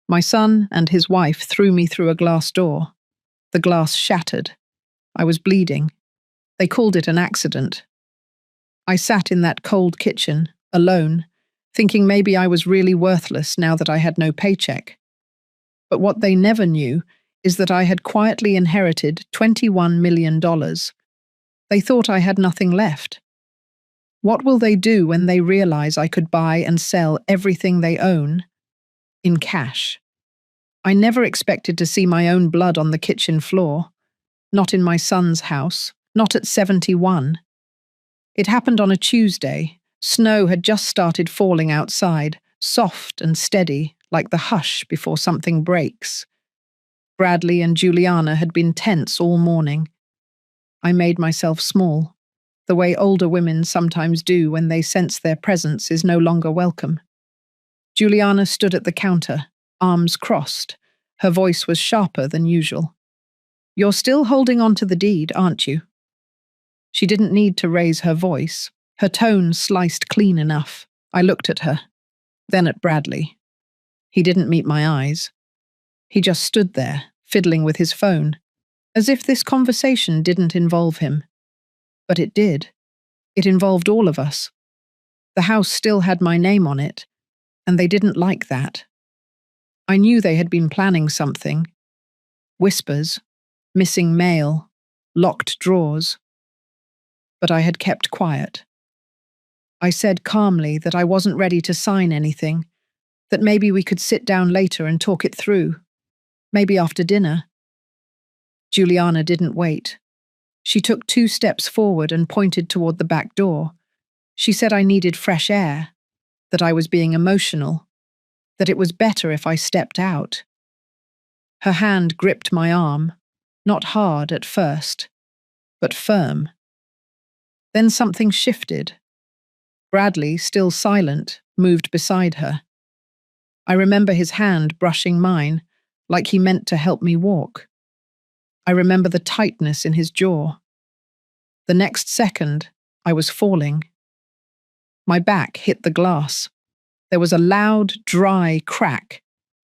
My son and his wife threw me through a glass door. The glass shattered. I was bleeding. They called it an accident. I sat in that cold kitchen, alone, thinking maybe I was really worthless now that I had no paycheck. But what they never knew is that I had quietly inherited $21 million. They thought I had nothing left. What will they do when they realize I could buy and sell everything they own in cash? I never expected to see my own blood on the kitchen floor, not in my son's house, not at 71. It happened on a Tuesday. Snow had just started falling outside, soft and steady, like the hush before something breaks. Bradley and Juliana had been tense all morning. I made myself small, the way older women sometimes do when they sense their presence is no longer welcome. Juliana stood at the counter, arms crossed. Her voice was sharper than usual. "You're still holding on to the deed, aren't you?" She didn't need to raise her voice. Her tone sliced clean enough. I looked at her, then at Bradley. He didn't meet my eyes. He just stood there, fiddling with his phone, as if this conversation didn't involve him. But it did. It involved all of us. The house still had my name on it, and they didn't like that. I knew they had been planning something. Whispers, missing mail, locked drawers. But I had kept quiet. I said calmly that I wasn't ready to sign anything, that maybe we could sit down later and talk it through, maybe after dinner. Juliana didn't wait. She took 2 steps forward and pointed toward the back door. She said I needed fresh air, that I was being emotional, that it was better if I stepped out. Her hand gripped my arm, not hard at first, but firm. Then something shifted. Bradley, still silent, moved beside her. I remember his hand brushing mine, like he meant to help me walk. I remember the tightness in his jaw. The next second, I was falling. My back hit the glass. There was a loud, dry crack.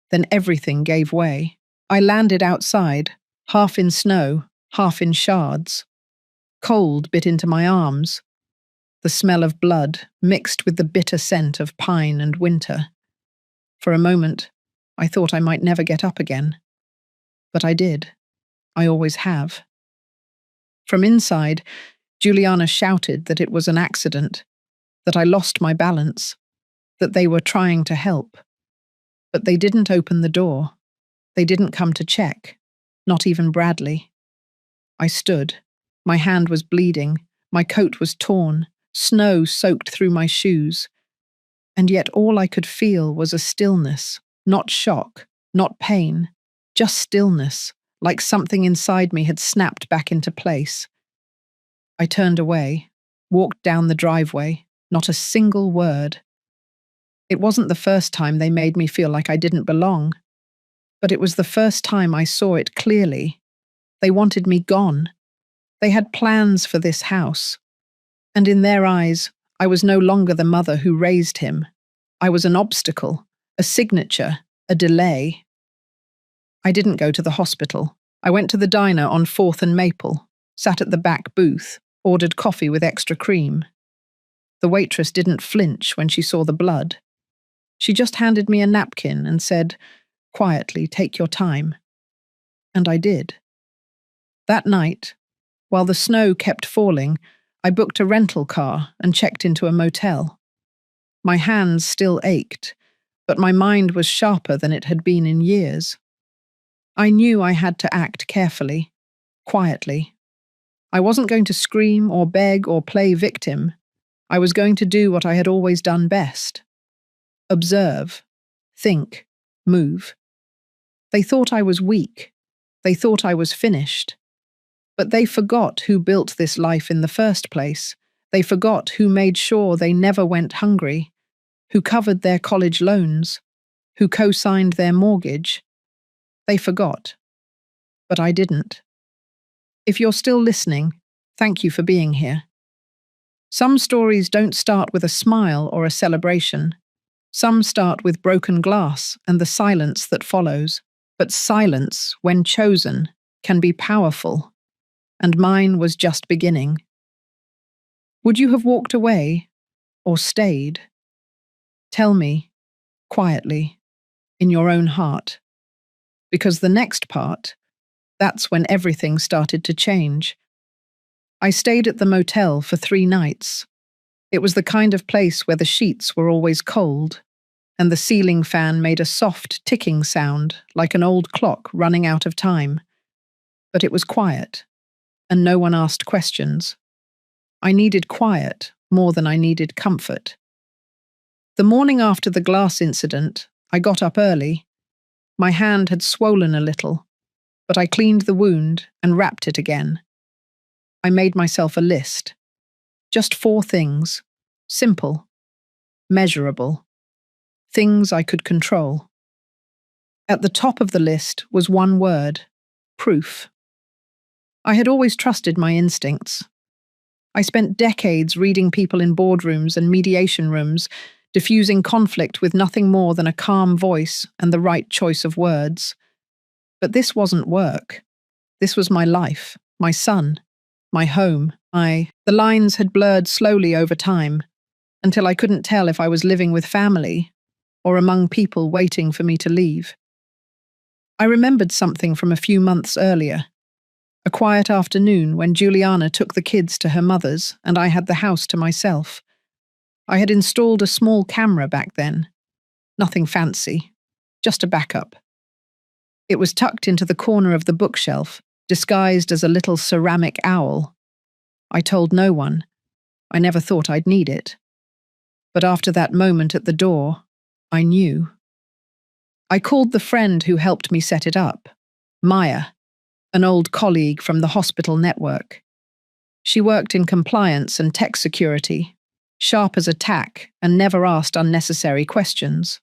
Then everything gave way. I landed outside, half in snow, half in shards. Cold bit into my arms. The smell of blood mixed with the bitter scent of pine and winter. For a moment, I thought I might never get up again. But I did. I always have. From inside, Juliana shouted that it was an accident, that I lost my balance, that they were trying to help. But they didn't open the door. They didn't come to check, not even Bradley. I stood. My hand was bleeding. My coat was torn. Snow soaked through my shoes. And yet all I could feel was a stillness, not shock, not pain, just stillness, like something inside me had snapped back into place. I turned away, walked down the driveway, not a single word. It wasn't the first time they made me feel like I didn't belong, but it was the first time I saw it clearly. They wanted me gone. They had plans for this house. And in their eyes, I was no longer the mother who raised him. I was an obstacle, a signature, a delay. I didn't go to the hospital. I went to the diner on 4th and Maple, sat at the back booth, ordered coffee with extra cream. The waitress didn't flinch when she saw the blood. She just handed me a napkin and said, quietly, "Take your time." And I did. That night, while the snow kept falling, I booked a rental car and checked into a motel. My hands still ached, but my mind was sharper than it had been in years. I knew I had to act carefully, quietly. I wasn't going to scream or beg or play victim. I was going to do what I had always done best. Observe, think, move. They thought I was weak. They thought I was finished. But they forgot who built this life in the first place. They forgot who made sure they never went hungry, who covered their college loans, who co-signed their mortgage. They forgot. But I didn't. If you're still listening, thank you for being here. Some stories don't start with a smile or a celebration. Some start with broken glass and the silence that follows, but silence, when chosen, can be powerful, and mine was just beginning. Would you have walked away or stayed? Tell me, quietly, in your own heart. Because the next part, that's when everything started to change. I stayed at the motel for 3 nights. It was the kind of place where the sheets were always cold, and the ceiling fan made a soft ticking sound like an old clock running out of time. But it was quiet, and no one asked questions. I needed quiet more than I needed comfort. The morning after the glass incident, I got up early. My hand had swollen a little, but I cleaned the wound and wrapped it again. I made myself a list. Just 4 things. Simple. Measurable. Things I could control. At the top of the list was one word: proof. I had always trusted my instincts. I spent decades reading people in boardrooms and mediation rooms, diffusing conflict with nothing more than a calm voice and the right choice of words. But this wasn't work. This was my life, my son, my home. The lines had blurred slowly over time, until I couldn't tell if I was living with family or among people waiting for me to leave. I remembered something from a few months earlier. A quiet afternoon when Juliana took the kids to her mother's and I had the house to myself. I had installed a small camera back then. Nothing fancy, just a backup. It was tucked into the corner of the bookshelf, disguised as a little ceramic owl. I told no one. I never thought I'd need it. But after that moment at the door, I knew. I called the friend who helped me set it up, Maya, an old colleague from the hospital network. She worked in compliance and tech security, sharp as a tack and never asked unnecessary questions.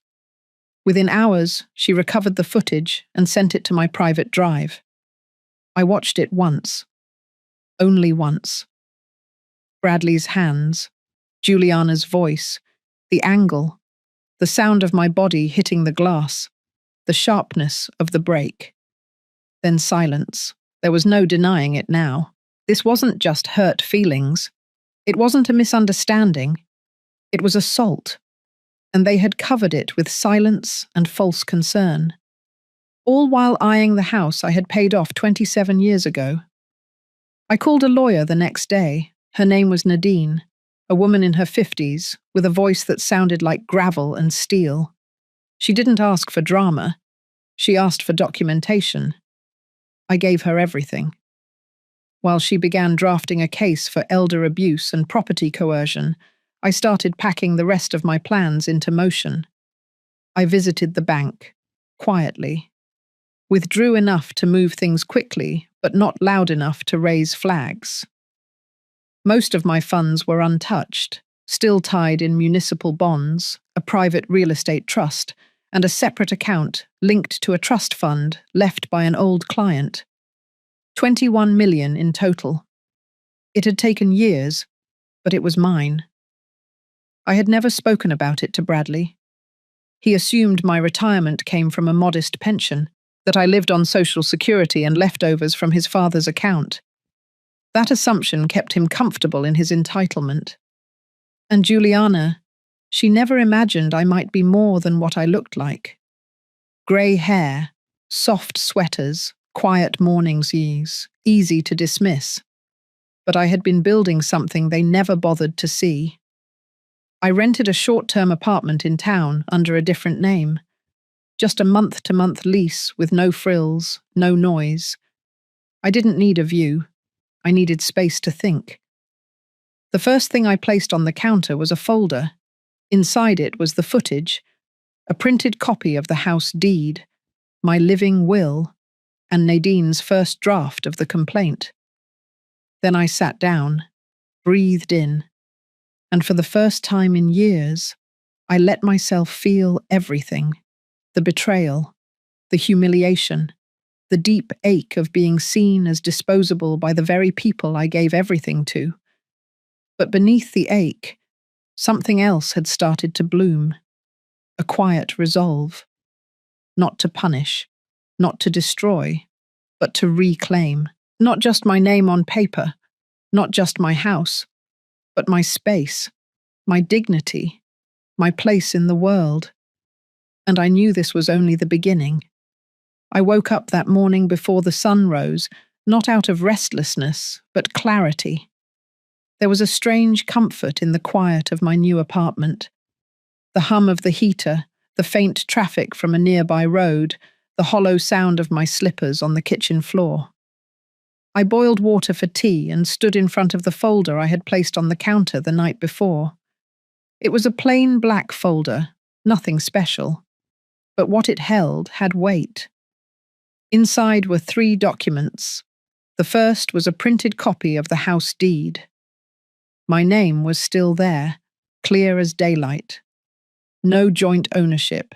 Within hours, she recovered the footage and sent it to my private drive. I watched it once. Only once. Bradley's hands, Juliana's voice, the angle, the sound of my body hitting the glass, the sharpness of the break. Then silence. There was no denying it now. This wasn't just hurt feelings. It wasn't a misunderstanding. It was assault. And they had covered it with silence and false concern. All while eyeing the house I had paid off 27 years ago. I called a lawyer the next day. Her name was Nadine, a woman in her 50s, with a voice that sounded like gravel and steel. She didn't ask for drama. She asked for documentation. I gave her everything. While she began drafting a case for elder abuse and property coercion, I started packing the rest of my plans into motion. I visited the bank, quietly. Withdrew enough to move things quickly, but not loud enough to raise flags. Most of my funds were untouched, still tied in municipal bonds, a private real estate trust, and a separate account linked to a trust fund left by an old client. 21 million in total. It had taken years, but it was mine. I had never spoken about it to Bradley. He assumed my retirement came from a modest pension, that I lived on Social Security and leftovers from his father's account. That assumption kept him comfortable in his entitlement. And Juliana, she never imagined I might be more than what I looked like. Grey hair, soft sweaters, quiet mornings easy to dismiss. But I had been building something they never bothered to see. I rented a short-term apartment in town under a different name. Just a month-to-month lease with no frills, no noise. I didn't need a view. I needed space to think. The first thing I placed on the counter was a folder. Inside it was the footage, a printed copy of the house deed, my living will, and Nadine's first draft of the complaint. Then I sat down, breathed in, and for the first time in years, I let myself feel everything. The betrayal, the humiliation, the deep ache of being seen as disposable by the very people I gave everything to. But beneath the ache, something else had started to bloom. a quiet resolve, not to punish, not to destroy, but to reclaim, not just my name on paper, not just my house, but my space, my dignity, my place in the world. And I knew this was only the beginning. I woke up that morning before the sun rose, not out of restlessness, but clarity. There was a strange comfort in the quiet of my new apartment. The hum of the heater, the faint traffic from a nearby road, the hollow sound of my slippers on the kitchen floor. I boiled water for tea and stood in front of the folder I had placed on the counter the night before. It was a plain black folder, nothing special, but what it held had weight. Inside were 3 documents. The first was a printed copy of the house deed. My name was still there, clear as daylight. No joint ownership,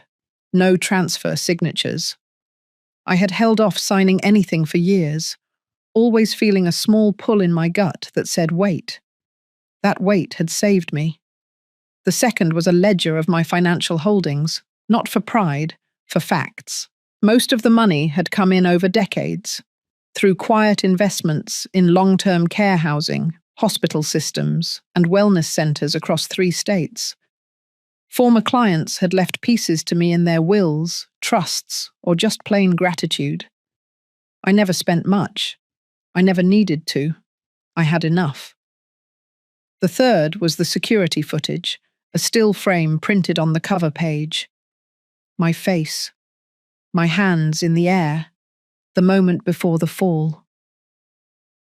no transfer signatures. I had held off signing anything for years, always feeling a small pull in my gut that said wait. That wait had saved me. The second was a ledger of my financial holdings, not for pride, for facts. Most of the money had come in over decades, through quiet investments in long-term care housing, hospital systems, and wellness centers across 3 states. Former clients had left pieces to me in their wills, trusts, or just plain gratitude. I never spent much. I never needed to. I had enough. The third was the security footage, a still frame printed on the cover page. My face, my hands in the air, the moment before the fall.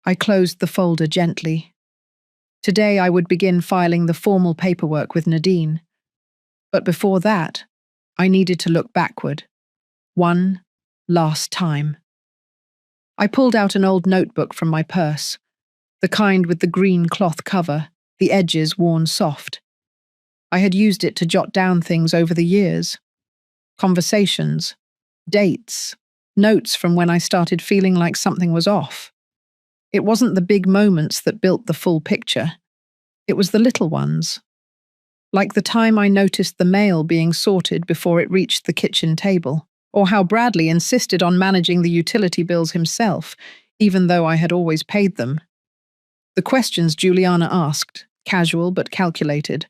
I closed the folder gently. Today I would begin filing the formal paperwork with Nadine. But before that, I needed to look backward. One last time. I pulled out an old notebook from my purse, the kind with the green cloth cover, the edges worn soft. I had used it to jot down things over the years. Conversations, dates, notes from when I started feeling like something was off. It wasn't the big moments that built the full picture. It was the little ones. Like the time I noticed the mail being sorted before it reached the kitchen table, or how Bradley insisted on managing the utility bills himself, even though I had always paid them. The questions Juliana asked, casual but calculated,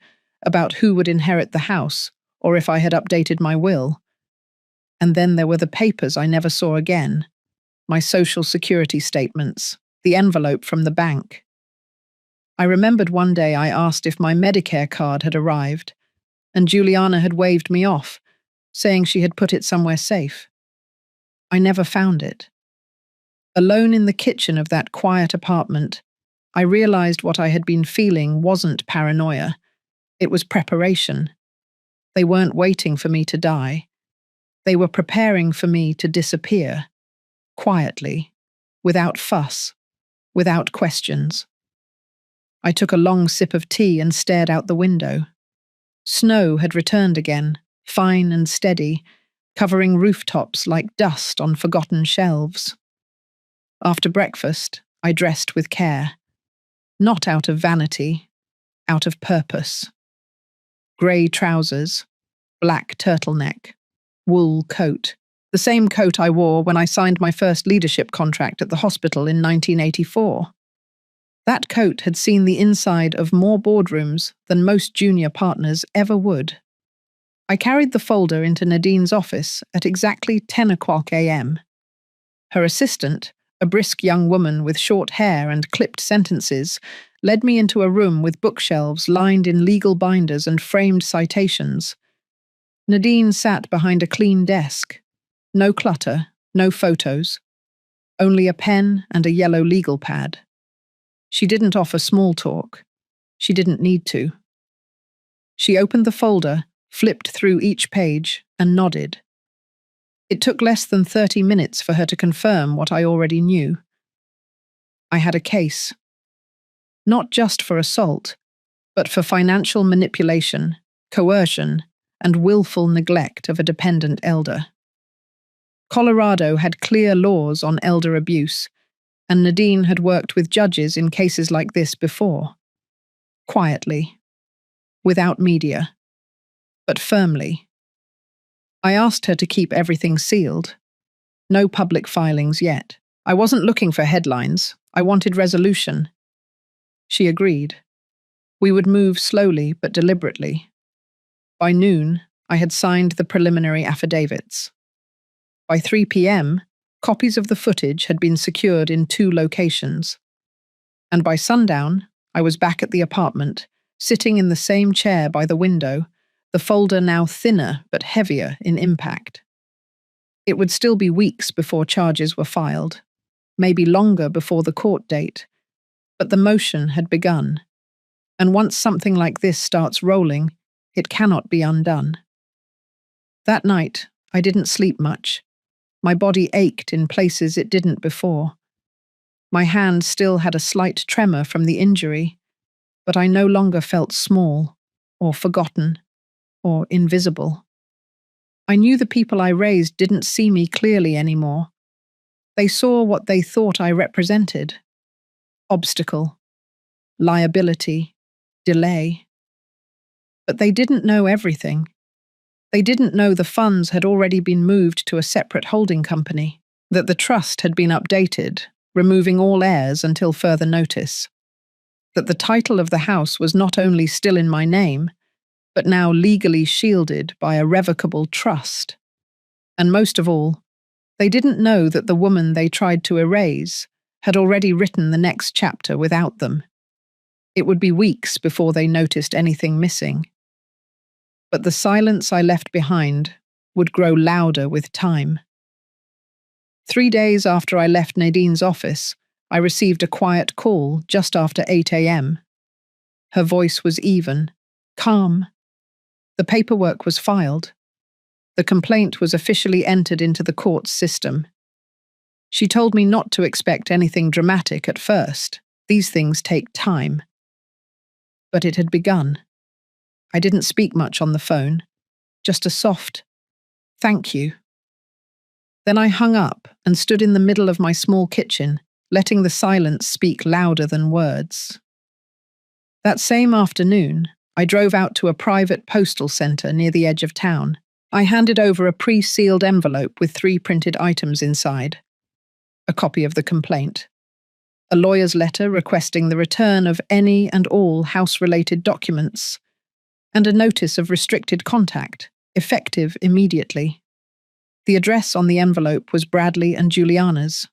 about who would inherit the house, or if I had updated my will. And then there were the papers I never saw again, my social security statements, the envelope from the bank. I remembered one day I asked if my Medicare card had arrived, and Juliana had waved me off, saying she had put it somewhere safe. I never found it. Alone in the kitchen of that quiet apartment, I realized what I had been feeling wasn't paranoia. It was preparation. They weren't waiting for me to die. They were preparing for me to disappear, quietly, without fuss, without questions. I took a long sip of tea and stared out the window. Snow had returned again, fine and steady, covering rooftops like dust on forgotten shelves. After breakfast, I dressed with care. Not out of vanity, out of purpose. Grey trousers, black turtleneck, wool coat, the same coat I wore when I signed my first leadership contract at the hospital in 1984. That coat had seen the inside of more boardrooms than most junior partners ever would. I carried the folder into Nadine's office at exactly 10 o'clock a.m. Her assistant, a brisk young woman with short hair and clipped sentences, led me into a room with bookshelves lined in legal binders and framed citations. Nadine sat behind a clean desk. No clutter, no photos. Only a pen and a yellow legal pad. She didn't offer small talk. She didn't need to. She opened the folder, flipped through each page, and nodded. It took less than 30 minutes for her to confirm what I already knew. I had a case. Not just for assault, but for financial manipulation, coercion, and willful neglect of a dependent elder. Colorado had clear laws on elder abuse, and Nadine had worked with judges in cases like this before. Quietly, without media, but firmly, I asked her to keep everything sealed. No public filings yet. I wasn't looking for headlines. I wanted resolution. She agreed. We would move slowly but deliberately. By noon, I had signed the preliminary affidavits. By 3 p.m., copies of the footage had been secured in 2 locations. And by sundown, I was back at the apartment, sitting in the same chair by the window, the folder now thinner but heavier in impact. It would still be weeks before charges were filed, maybe longer before the court date, but the motion had begun. And once something like this starts rolling, it cannot be undone. That night, I didn't sleep much. My body ached in places it didn't before. My hand still had a slight tremor from the injury, but I no longer felt small, or forgotten, or invisible. I knew the people I raised didn't see me clearly anymore. They saw what they thought I represented: obstacle, liability, delay. But they didn't know everything. They didn't know the funds had already been moved to a separate holding company, that the trust had been updated, removing all heirs until further notice, that the title of the house was not only still in my name, but now legally shielded by a revocable trust. And most of all, they didn't know that the woman they tried to erase had already written the next chapter without them. It would be weeks before they noticed anything missing. But the silence I left behind would grow louder with time. 3 days after I left Nadine's office, I received a quiet call just after 8 a.m. Her voice was even, calm. The paperwork was filed. The complaint was officially entered into the court's system. She told me not to expect anything dramatic at first. These things take time. But it had begun. I didn't speak much on the phone, just a soft, "Thank you." Then I hung up and stood in the middle of my small kitchen, letting the silence speak louder than words. That same afternoon, I drove out to a private postal centre near the edge of town. I handed over a pre-sealed envelope with 3 printed items inside: a copy of the complaint, a lawyer's letter requesting the return of any and all house-related documents, and a notice of restricted contact, effective immediately. The address on the envelope was Bradley and Juliana's.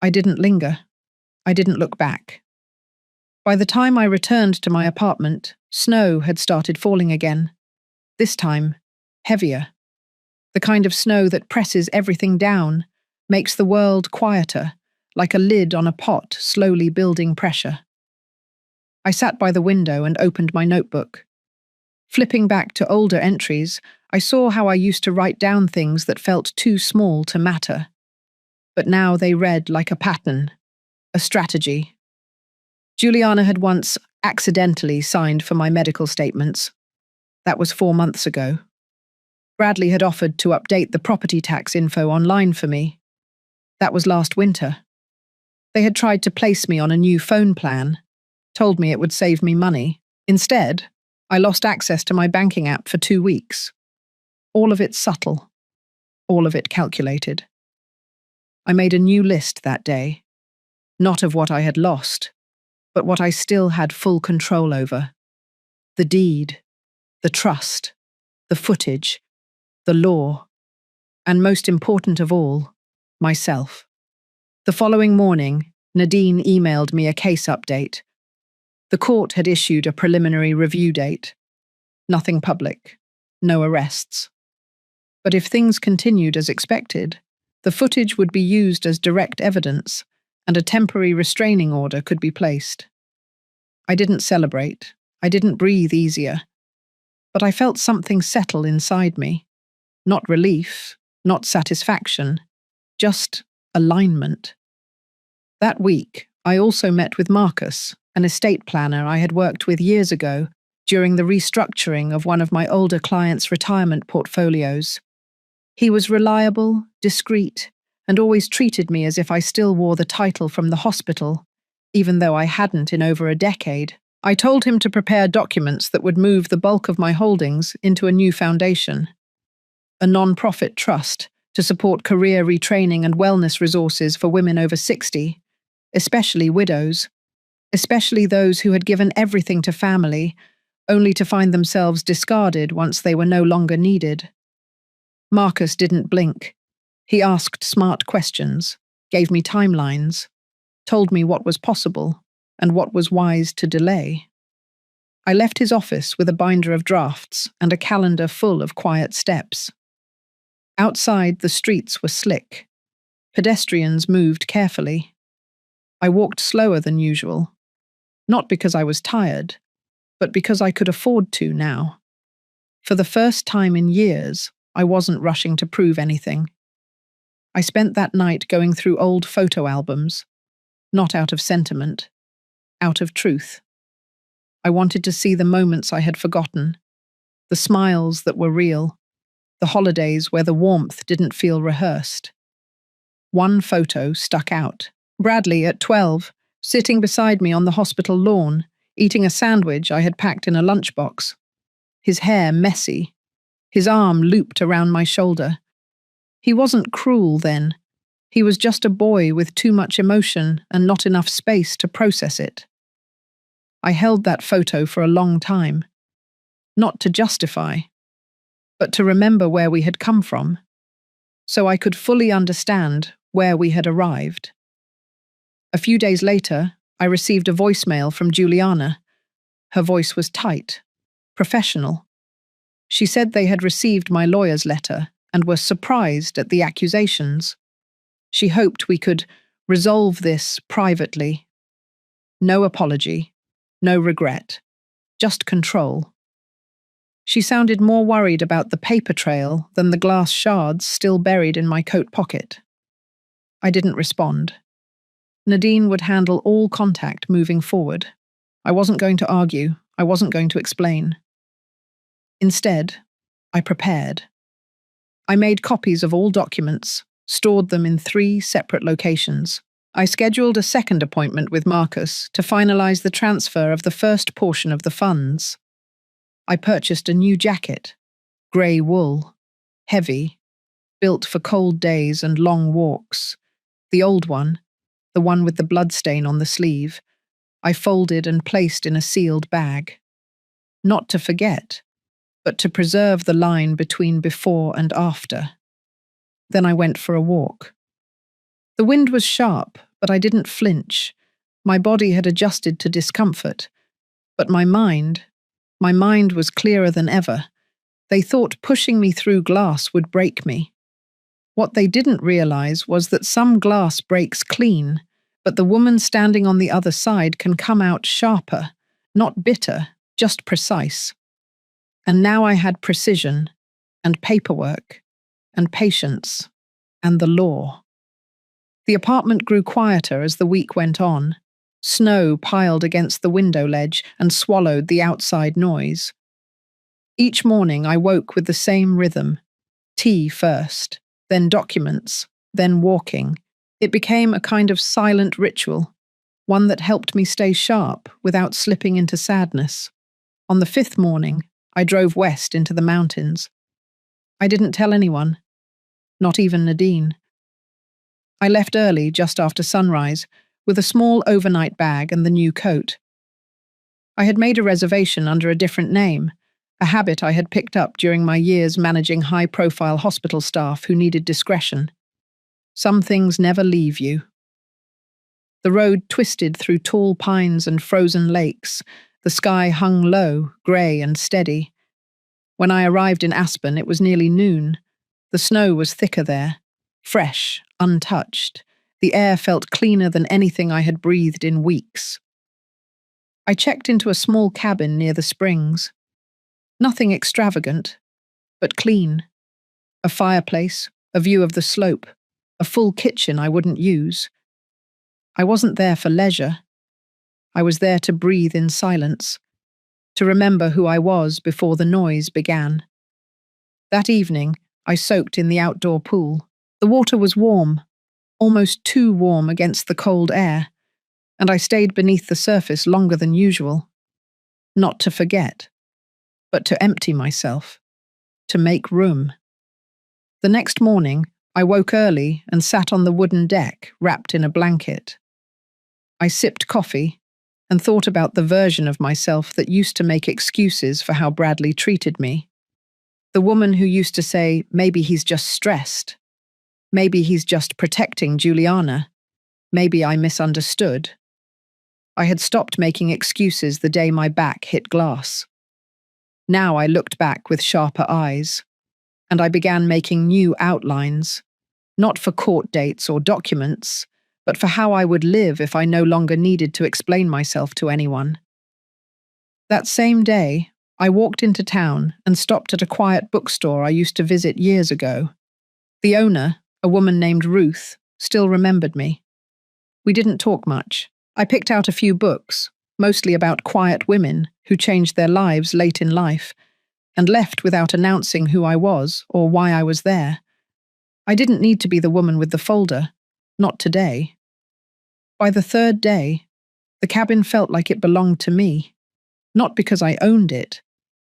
I didn't linger. I didn't look back. By the time I returned to my apartment, snow had started falling again. This time, heavier. The kind of snow that presses everything down, makes the world quieter, like a lid on a pot slowly building pressure. I sat by the window and opened my notebook. Flipping back to older entries, I saw how I used to write down things that felt too small to matter. But now they read like a pattern, a strategy. Juliana had once accidentally signed for my medical statements. That was 4 months ago. Bradley had offered to update the property tax info online for me. That was last winter. They had tried to place me on a new phone plan, told me it would save me money. Instead, I lost access to my banking app for 2 weeks. All of it subtle, all of it calculated. I made a new list that day, not of what I had lost, but what I still had full control over. The deed, the trust, the footage, the law, and most important of all, myself. The following morning, Nadine emailed me a case update. The court had issued a preliminary review date. Nothing public, no arrests. But if things continued as expected, the footage would be used as direct evidence, and a temporary restraining order could be placed. I didn't celebrate. I didn't breathe easier. But I felt something settle inside me. Not relief, not satisfaction, just alignment. That week, I also met with Marcus, an estate planner I had worked with years ago during the restructuring of one of my older clients' retirement portfolios. He was reliable, discreet, and always treated me as if I still wore the title from the hospital, even though I hadn't in over a decade. I told him to prepare documents that would move the bulk of my holdings into a new foundation. a non-profit trust to support career retraining and wellness resources for women over 60, especially widows, especially those who had given everything to family, only to find themselves discarded once they were no longer needed. Marcus didn't blink. He asked smart questions, gave me timelines, told me what was possible and what was wise to delay. I left his office with a binder of drafts and a calendar full of quiet steps. Outside, the streets were slick. Pedestrians moved carefully. I walked slower than usual, not because I was tired, but because I could afford to now. For the first time in years, I wasn't rushing to prove anything. I spent that night going through old photo albums, not out of sentiment, out of truth. I wanted to see the moments I had forgotten, the smiles that were real, the holidays where the warmth didn't feel rehearsed. One photo stuck out. Bradley, at 12, sitting beside me on the hospital lawn, eating a sandwich I had packed in a lunchbox. His hair messy, his arm looped around my shoulder. He wasn't cruel then. He was just a boy with too much emotion and not enough space to process it. I held that photo for a long time, not to justify, but to remember where we had come from, so I could fully understand where we had arrived. A few days later, I received a voicemail from Juliana. Her voice was tight, professional. She said they had received my lawyer's letter and were surprised at the accusations. She hoped we could resolve this privately. No apology. No regret, just control. She sounded more worried about the paper trail than the glass shards still buried in my coat pocket. I didn't respond. Nadine would handle all contact moving forward. I wasn't going to argue. I wasn't going to explain. Instead, I prepared. I made copies of all documents, stored them in 3 separate locations. I scheduled a second appointment with Marcus to finalize the transfer of the first portion of the funds. I purchased a new jacket, grey wool, heavy, built for cold days and long walks. The old one, the one with the bloodstain on the sleeve, I folded and placed in a sealed bag. Not to forget, but to preserve the line between before and after. Then I went for a walk. The wind was sharp, but I didn't flinch. My body had adjusted to discomfort. But my mind was clearer than ever. They thought pushing me through glass would break me. What they didn't realize was that some glass breaks clean, but the woman standing on the other side can come out sharper, not bitter, just precise. And now I had precision, and paperwork, and patience, and the law. The apartment grew quieter as the week went on. Snow piled against the window ledge and swallowed the outside noise. Each morning I woke with the same rhythm. Tea first, then documents, then walking. It became a kind of silent ritual, one that helped me stay sharp without slipping into sadness. On the 5th morning, I drove west into the mountains. I didn't tell anyone, not even Nadine. I left early, just after sunrise, with a small overnight bag and the new coat. I had made a reservation under a different name, a habit I had picked up during my years managing high-profile hospital staff who needed discretion. Some things never leave you. The road twisted through tall pines and frozen lakes. The sky hung low, grey and steady. When I arrived in Aspen, it was nearly noon. The snow was thicker there, fresh, untouched. The air felt cleaner than anything I had breathed in weeks. I checked into a small cabin near the springs. Nothing extravagant, but clean. A fireplace, a view of the slope, a full kitchen I wouldn't use. I wasn't there for leisure. I was there to breathe in silence, to remember who I was before the noise began. That evening, I soaked in the outdoor pool. The water was warm, almost too warm against the cold air, and I stayed beneath the surface longer than usual. Not to forget, but to empty myself, to make room. The next morning, I woke early and sat on the wooden deck, wrapped in a blanket. I sipped coffee and thought about the version of myself that used to make excuses for how Bradley treated me. The woman who used to say, maybe he's just stressed. Maybe he's just protecting Juliana. Maybe I misunderstood. I had stopped making excuses the day my back hit glass. Now I looked back with sharper eyes, and I began making new outlines, not for court dates or documents, but for how I would live if I no longer needed to explain myself to anyone. That same day, I walked into town and stopped at a quiet bookstore I used to visit years ago. The owner, a woman named Ruth, still remembered me. We didn't talk much. I picked out a few books, mostly about quiet women who changed their lives late in life, and left without announcing who I was or why I was there. I didn't need to be the woman with the folder, not today. By the third day, the cabin felt like it belonged to me, not because I owned it,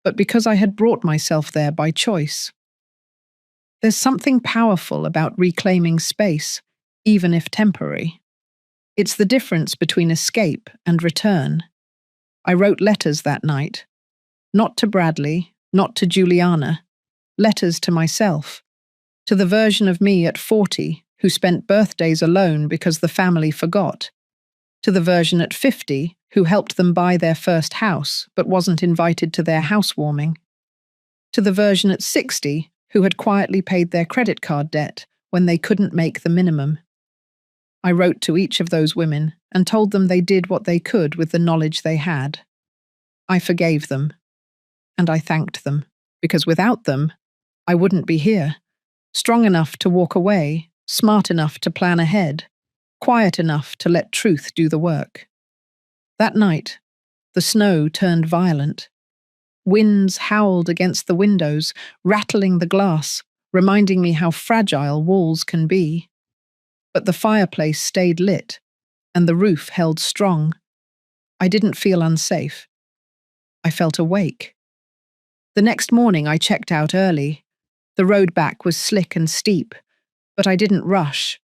but because I had brought myself there by choice. There's something powerful about reclaiming space, even if temporary. It's the difference between escape and return. I wrote letters that night. Not to Bradley, not to Juliana. Letters to myself. To the version of me at 40 who spent birthdays alone because the family forgot. To the version at 50 who helped them buy their first house but wasn't invited to their housewarming. To the version at 60 who had quietly paid their credit card debt when they couldn't make the minimum. I wrote to each of those women and told them they did what they could with the knowledge they had. I forgave them, and I thanked them, because without them, I wouldn't be here, strong enough to walk away, smart enough to plan ahead, quiet enough to let truth do the work. That night, the snow turned violent. Winds howled against the windows, rattling the glass, reminding me how fragile walls can be. But the fireplace stayed lit, and the roof held strong. I didn't feel unsafe. I felt awake. The next morning I checked out early. The road back was slick and steep, but I didn't rush.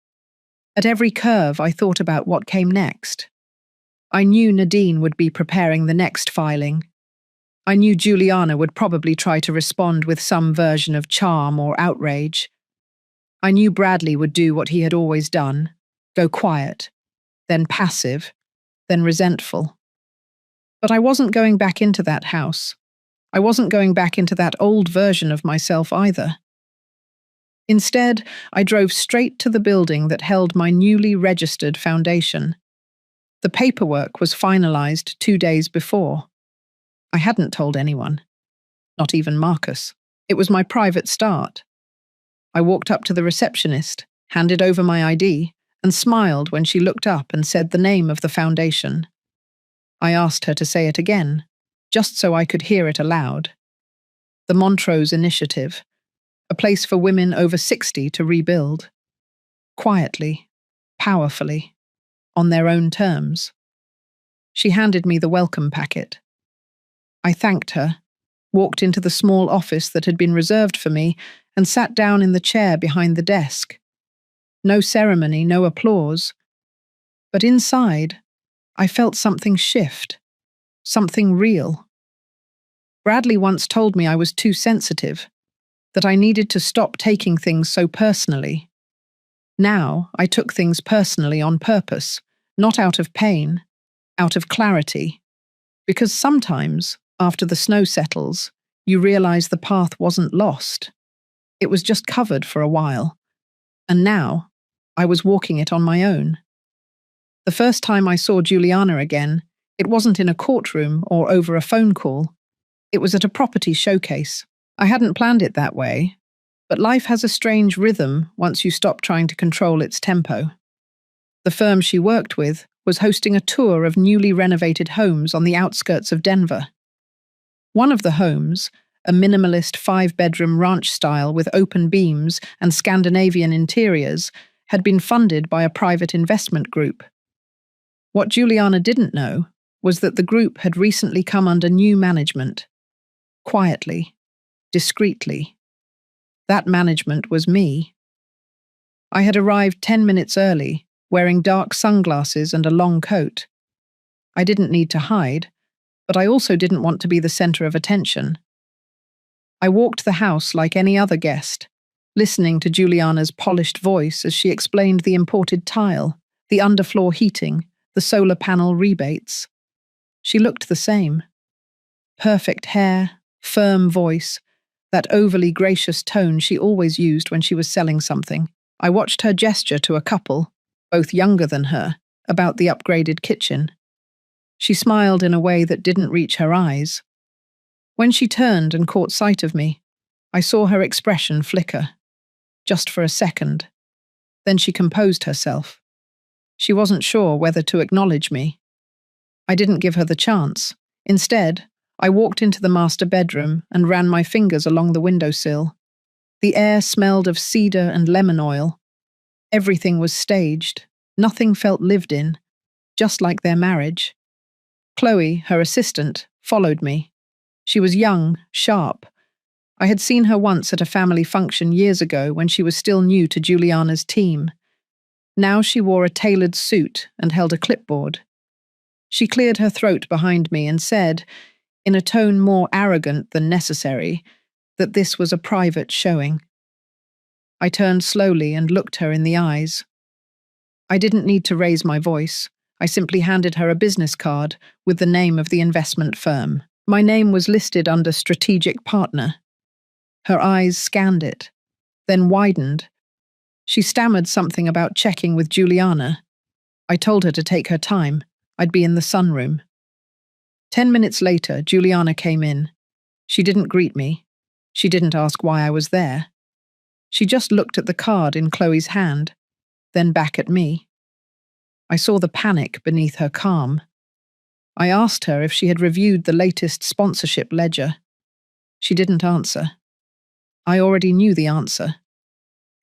At every curve I thought about what came next. I knew Nadine would be preparing the next filing. I knew Juliana would probably try to respond with some version of charm or outrage. I knew Bradley would do what he had always done, go quiet, then passive, then resentful. But I wasn't going back into that house. I wasn't going back into that old version of myself either. Instead, I drove straight to the building that held my newly registered foundation. The paperwork was finalized 2 days before. I hadn't told anyone, not even Marcus. It was my private start. I walked up to the receptionist, handed over my ID, and smiled when she looked up and said the name of the foundation. I asked her to say it again, just so I could hear it aloud. The Montrose Initiative, a place for women over 60 to rebuild. Quietly, powerfully, on their own terms. She handed me the welcome packet. I thanked her, walked into the small office that had been reserved for me, and sat down in the chair behind the desk. No ceremony, no applause. But inside, I felt something shift, something real. Bradley once told me I was too sensitive, that I needed to stop taking things so personally. Now, I took things personally on purpose, not out of pain, out of clarity. Because sometimes, after the snow settles, you realize the path wasn't lost. It was just covered for a while. And now, I was walking it on my own. The first time I saw Juliana again, it wasn't in a courtroom or over a phone call. It was at a property showcase. I hadn't planned it that way, but life has a strange rhythm once you stop trying to control its tempo. The firm she worked with was hosting a tour of newly renovated homes on the outskirts of Denver. One of the homes, a minimalist 5-bedroom ranch style with open beams and Scandinavian interiors, had been funded by a private investment group. What Juliana didn't know was that the group had recently come under new management. Quietly, discreetly. That management was me. I had arrived 10 minutes early, wearing dark sunglasses and a long coat. I didn't need to hide, but I also didn't want to be the center of attention. I walked the house like any other guest, listening to Juliana's polished voice as she explained the imported tile, the underfloor heating, the solar panel rebates. She looked the same. Perfect hair, firm voice, that overly gracious tone she always used when she was selling something. I watched her gesture to a couple, both younger than her, about the upgraded kitchen. She smiled in a way that didn't reach her eyes. When she turned and caught sight of me, I saw her expression flicker. Just for a second. Then she composed herself. She wasn't sure whether to acknowledge me. I didn't give her the chance. Instead, I walked into the master bedroom and ran my fingers along the windowsill. The air smelled of cedar and lemon oil. Everything was staged. Nothing felt lived in, just like their marriage. Chloe, her assistant, followed me. She was young, sharp. I had seen her once at a family function years ago when she was still new to Juliana's team. Now she wore a tailored suit and held a clipboard. She cleared her throat behind me and said, in a tone more arrogant than necessary, that this was a private showing. I turned slowly and looked her in the eyes. I didn't need to raise my voice. I simply handed her a business card with the name of the investment firm. My name was listed under strategic partner. Her eyes scanned it, then widened. She stammered something about checking with Juliana. I told her to take her time. I'd be in the sunroom. 10 minutes later, Juliana came in. She didn't greet me. She didn't ask why I was there. She just looked at the card in Chloe's hand, then back at me. I saw the panic beneath her calm. I asked her if she had reviewed the latest sponsorship ledger. She didn't answer. I already knew the answer.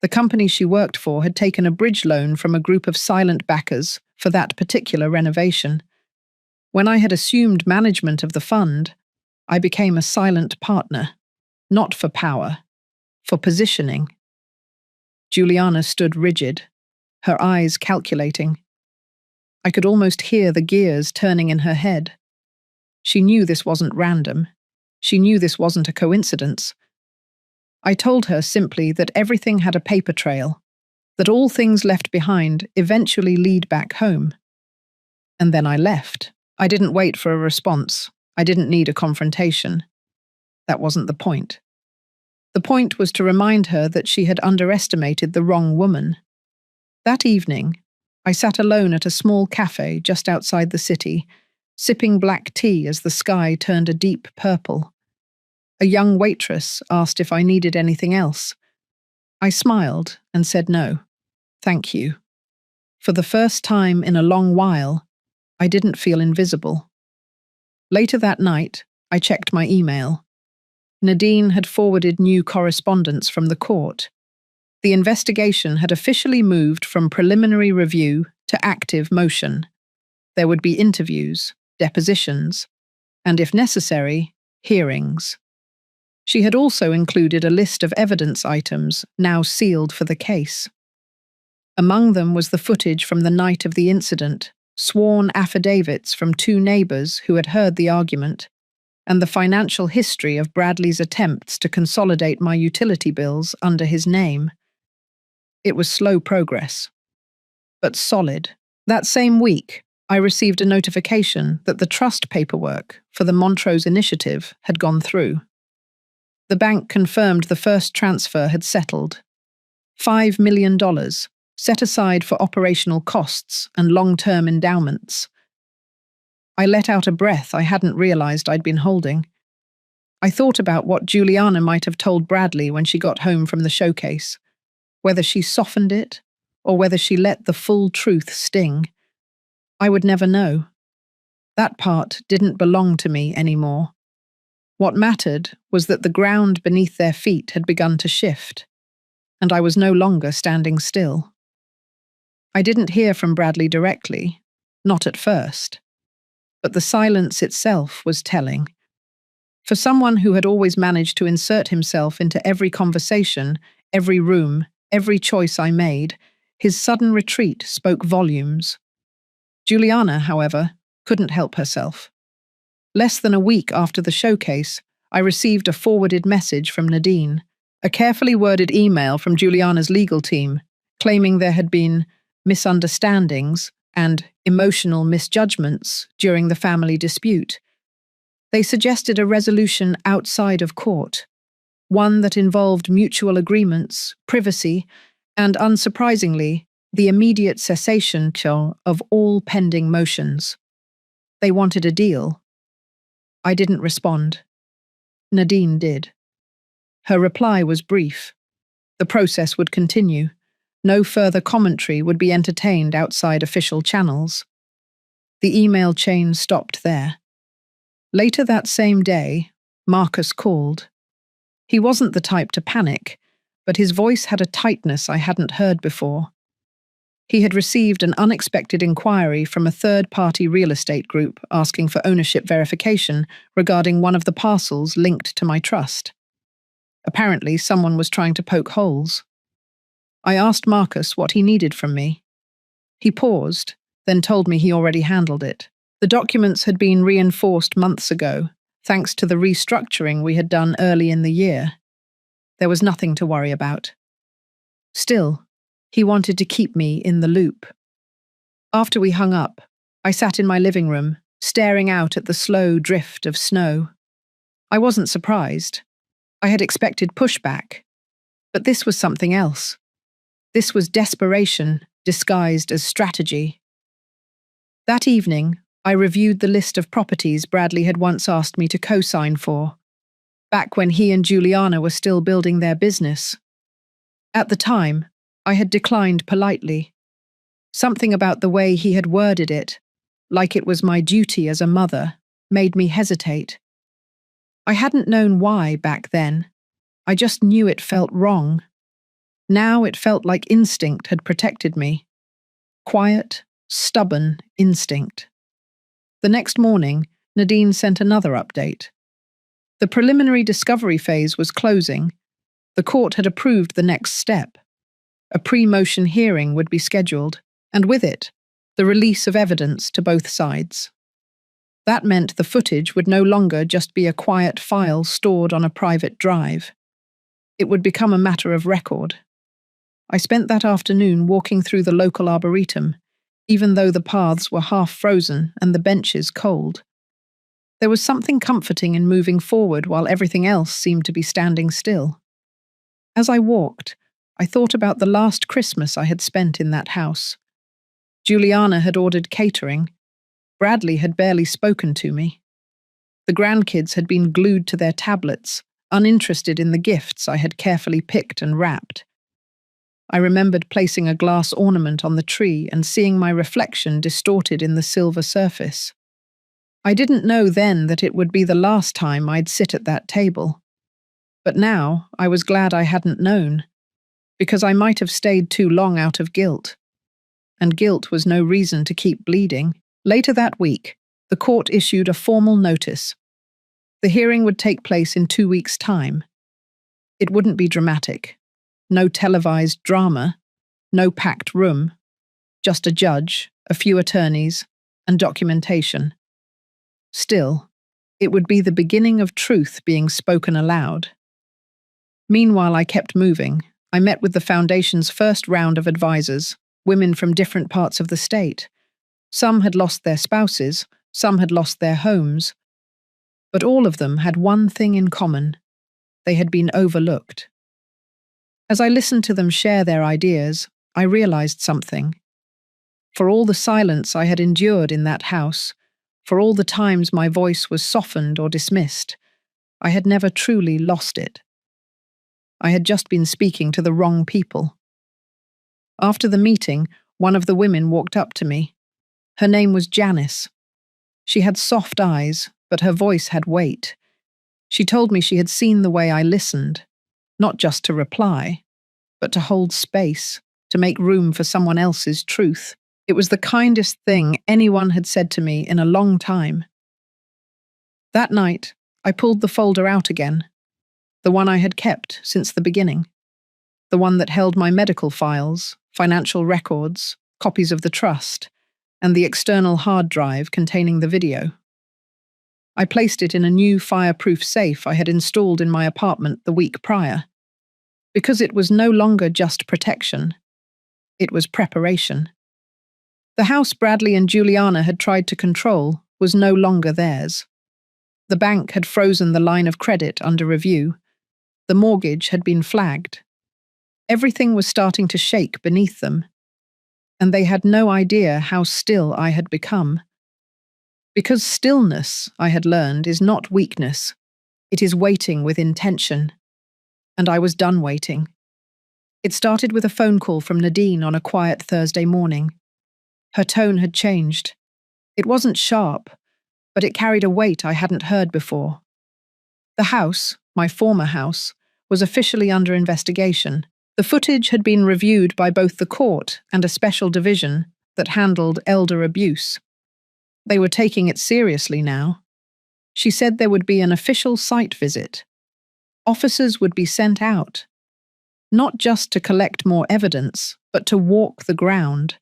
The company she worked for had taken a bridge loan from a group of silent backers for that particular renovation. When I had assumed management of the fund, I became a silent partner, not for power, for positioning. Juliana stood rigid, her eyes calculating. I could almost hear the gears turning in her head. She knew this wasn't random. She knew this wasn't a coincidence. I told her simply that everything had a paper trail, that all things left behind eventually lead back home. And then I left. I didn't wait for a response. I didn't need a confrontation. That wasn't the point. The point was to remind her that she had underestimated the wrong woman. That evening, I sat alone at a small cafe just outside the city, sipping black tea as the sky turned a deep purple. A young waitress asked if I needed anything else. I smiled and said no, thank you. For the first time in a long while, I didn't feel invisible. Later that night, I checked my email. Nadine had forwarded new correspondence from the court. The investigation had officially moved from preliminary review to active motion. There would be interviews, depositions, and if necessary, hearings. She had also included a list of evidence items now sealed for the case. Among them was the footage from the night of the incident, sworn affidavits from 2 neighbours who had heard the argument, and the financial history of Bradley's attempts to consolidate my utility bills under his name. It was slow progress, but solid. That same week, I received a notification that the trust paperwork for the Montrose initiative had gone through. The bank confirmed the first transfer had settled. $5 million, set aside for operational costs and long-term endowments. I let out a breath I hadn't realized I'd been holding. I thought about what Juliana might have told Bradley when she got home from the showcase, whether she softened it or whether she let the full truth sting. I would never know. That part didn't belong to me anymore. What mattered was that the ground beneath their feet had begun to shift, and I was no longer standing still. I didn't hear from Bradley directly, not at first, but the silence itself was telling. For someone who had always managed to insert himself into every conversation, every room, every choice I made, his sudden retreat spoke volumes. Juliana, however, couldn't help herself. Less than a week after the showcase, I received a forwarded message from Nadine, a carefully worded email from Juliana's legal team, claiming there had been misunderstandings and emotional misjudgments during the family dispute. They suggested a resolution outside of court, one that involved mutual agreements, privacy, and, unsurprisingly, the immediate cessation of all pending motions. They wanted a deal. I didn't respond. Nadine did. Her reply was brief. The process would continue. No further commentary would be entertained outside official channels. The email chain stopped there. Later that same day, Marcus called. He wasn't the type to panic, but his voice had a tightness I hadn't heard before. He had received an unexpected inquiry from a third-party real estate group asking for ownership verification regarding one of the parcels linked to my trust. Apparently, someone was trying to poke holes. I asked Marcus what he needed from me. He paused, then told me he already handled it. The documents had been reinforced months ago, thanks to the restructuring we had done early in the year. There was nothing to worry about. Still, he wanted to keep me in the loop. After we hung up, I sat in my living room, staring out at the slow drift of snow. I wasn't surprised. I had expected pushback. But this was something else. This was desperation disguised as strategy. That evening, I reviewed the list of properties Bradley had once asked me to co-sign for, back when he and Juliana were still building their business. At the time, I had declined politely. Something about the way he had worded it, like it was my duty as a mother, made me hesitate. I hadn't known why back then. I just knew it felt wrong. Now it felt like instinct had protected me. Quiet, stubborn instinct. The next morning, Nadine sent another update. The preliminary discovery phase was closing. The court had approved the next step. A pre-motion hearing would be scheduled, and with it, the release of evidence to both sides. That meant the footage would no longer just be a quiet file stored on a private drive. It would become a matter of record. I spent that afternoon walking through the local arboretum, even though the paths were half frozen and the benches cold. There was something comforting in moving forward while everything else seemed to be standing still. As I walked, I thought about the last Christmas I had spent in that house. Juliana had ordered catering. Bradley had barely spoken to me. The grandkids had been glued to their tablets, uninterested in the gifts I had carefully picked and wrapped. I remembered placing a glass ornament on the tree and seeing my reflection distorted in the silver surface. I didn't know then that it would be the last time I'd sit at that table. But now I was glad I hadn't known, because I might have stayed too long out of guilt. And guilt was no reason to keep bleeding. Later that week, the court issued a formal notice. The hearing would take place in 2 weeks' time. It wouldn't be dramatic. No televised drama, no packed room, just a judge, a few attorneys, and documentation. Still, it would be the beginning of truth being spoken aloud. Meanwhile, I kept moving. I met with the Foundation's first round of advisors, women from different parts of the state. Some had lost their spouses, some had lost their homes, but all of them had one thing in common. They had been overlooked. As I listened to them share their ideas, I realized something. For all the silence I had endured in that house, for all the times my voice was softened or dismissed, I had never truly lost it. I had just been speaking to the wrong people. After the meeting, one of the women walked up to me. Her name was Janice. She had soft eyes, but her voice had weight. She told me she had seen the way I listened, not just to reply, but to hold space, to make room for someone else's truth. It was the kindest thing anyone had said to me in a long time. That night, I pulled the folder out again, the one I had kept since the beginning, the one that held my medical files, financial records, copies of the trust, and the external hard drive containing the video. I placed it in a new fireproof safe I had installed in my apartment the week prior, because it was no longer just protection, it was preparation. The house Bradley and Juliana had tried to control was no longer theirs. The bank had frozen the line of credit under review. The mortgage had been flagged. Everything was starting to shake beneath them, and they had no idea how still I had become. Because stillness, I had learned, is not weakness. It is waiting with intention. And I was done waiting. It started with a phone call from Nadine on a quiet Thursday morning. Her tone had changed. It wasn't sharp, but it carried a weight I hadn't heard before. The house, my former house, was officially under investigation. The footage had been reviewed by both the court and a special division that handled elder abuse. They were taking it seriously now. She said there would be an official site visit. Officers would be sent out, not just to collect more evidence, but to walk the ground,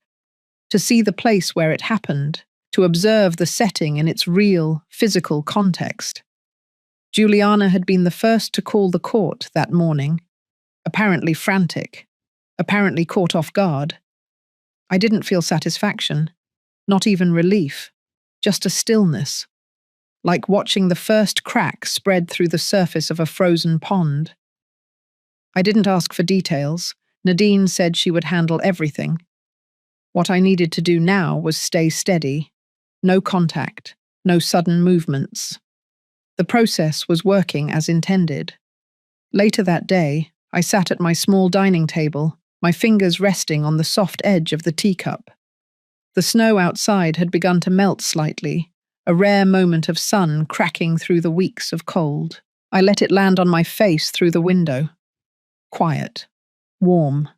to see the place where it happened, to observe the setting in its real, physical context. Juliana had been the first to call the court that morning, apparently frantic, apparently caught off guard. I didn't feel satisfaction, not even relief, just a stillness, like watching the first crack spread through the surface of a frozen pond. I didn't ask for details. Nadine said she would handle everything. What I needed to do now was stay steady. No contact, no sudden movements. The process was working as intended. Later that day, I sat at my small dining table, my fingers resting on the soft edge of the teacup. The snow outside had begun to melt slightly, a rare moment of sun cracking through the weeks of cold. I let it land on my face through the window. Quiet, warm,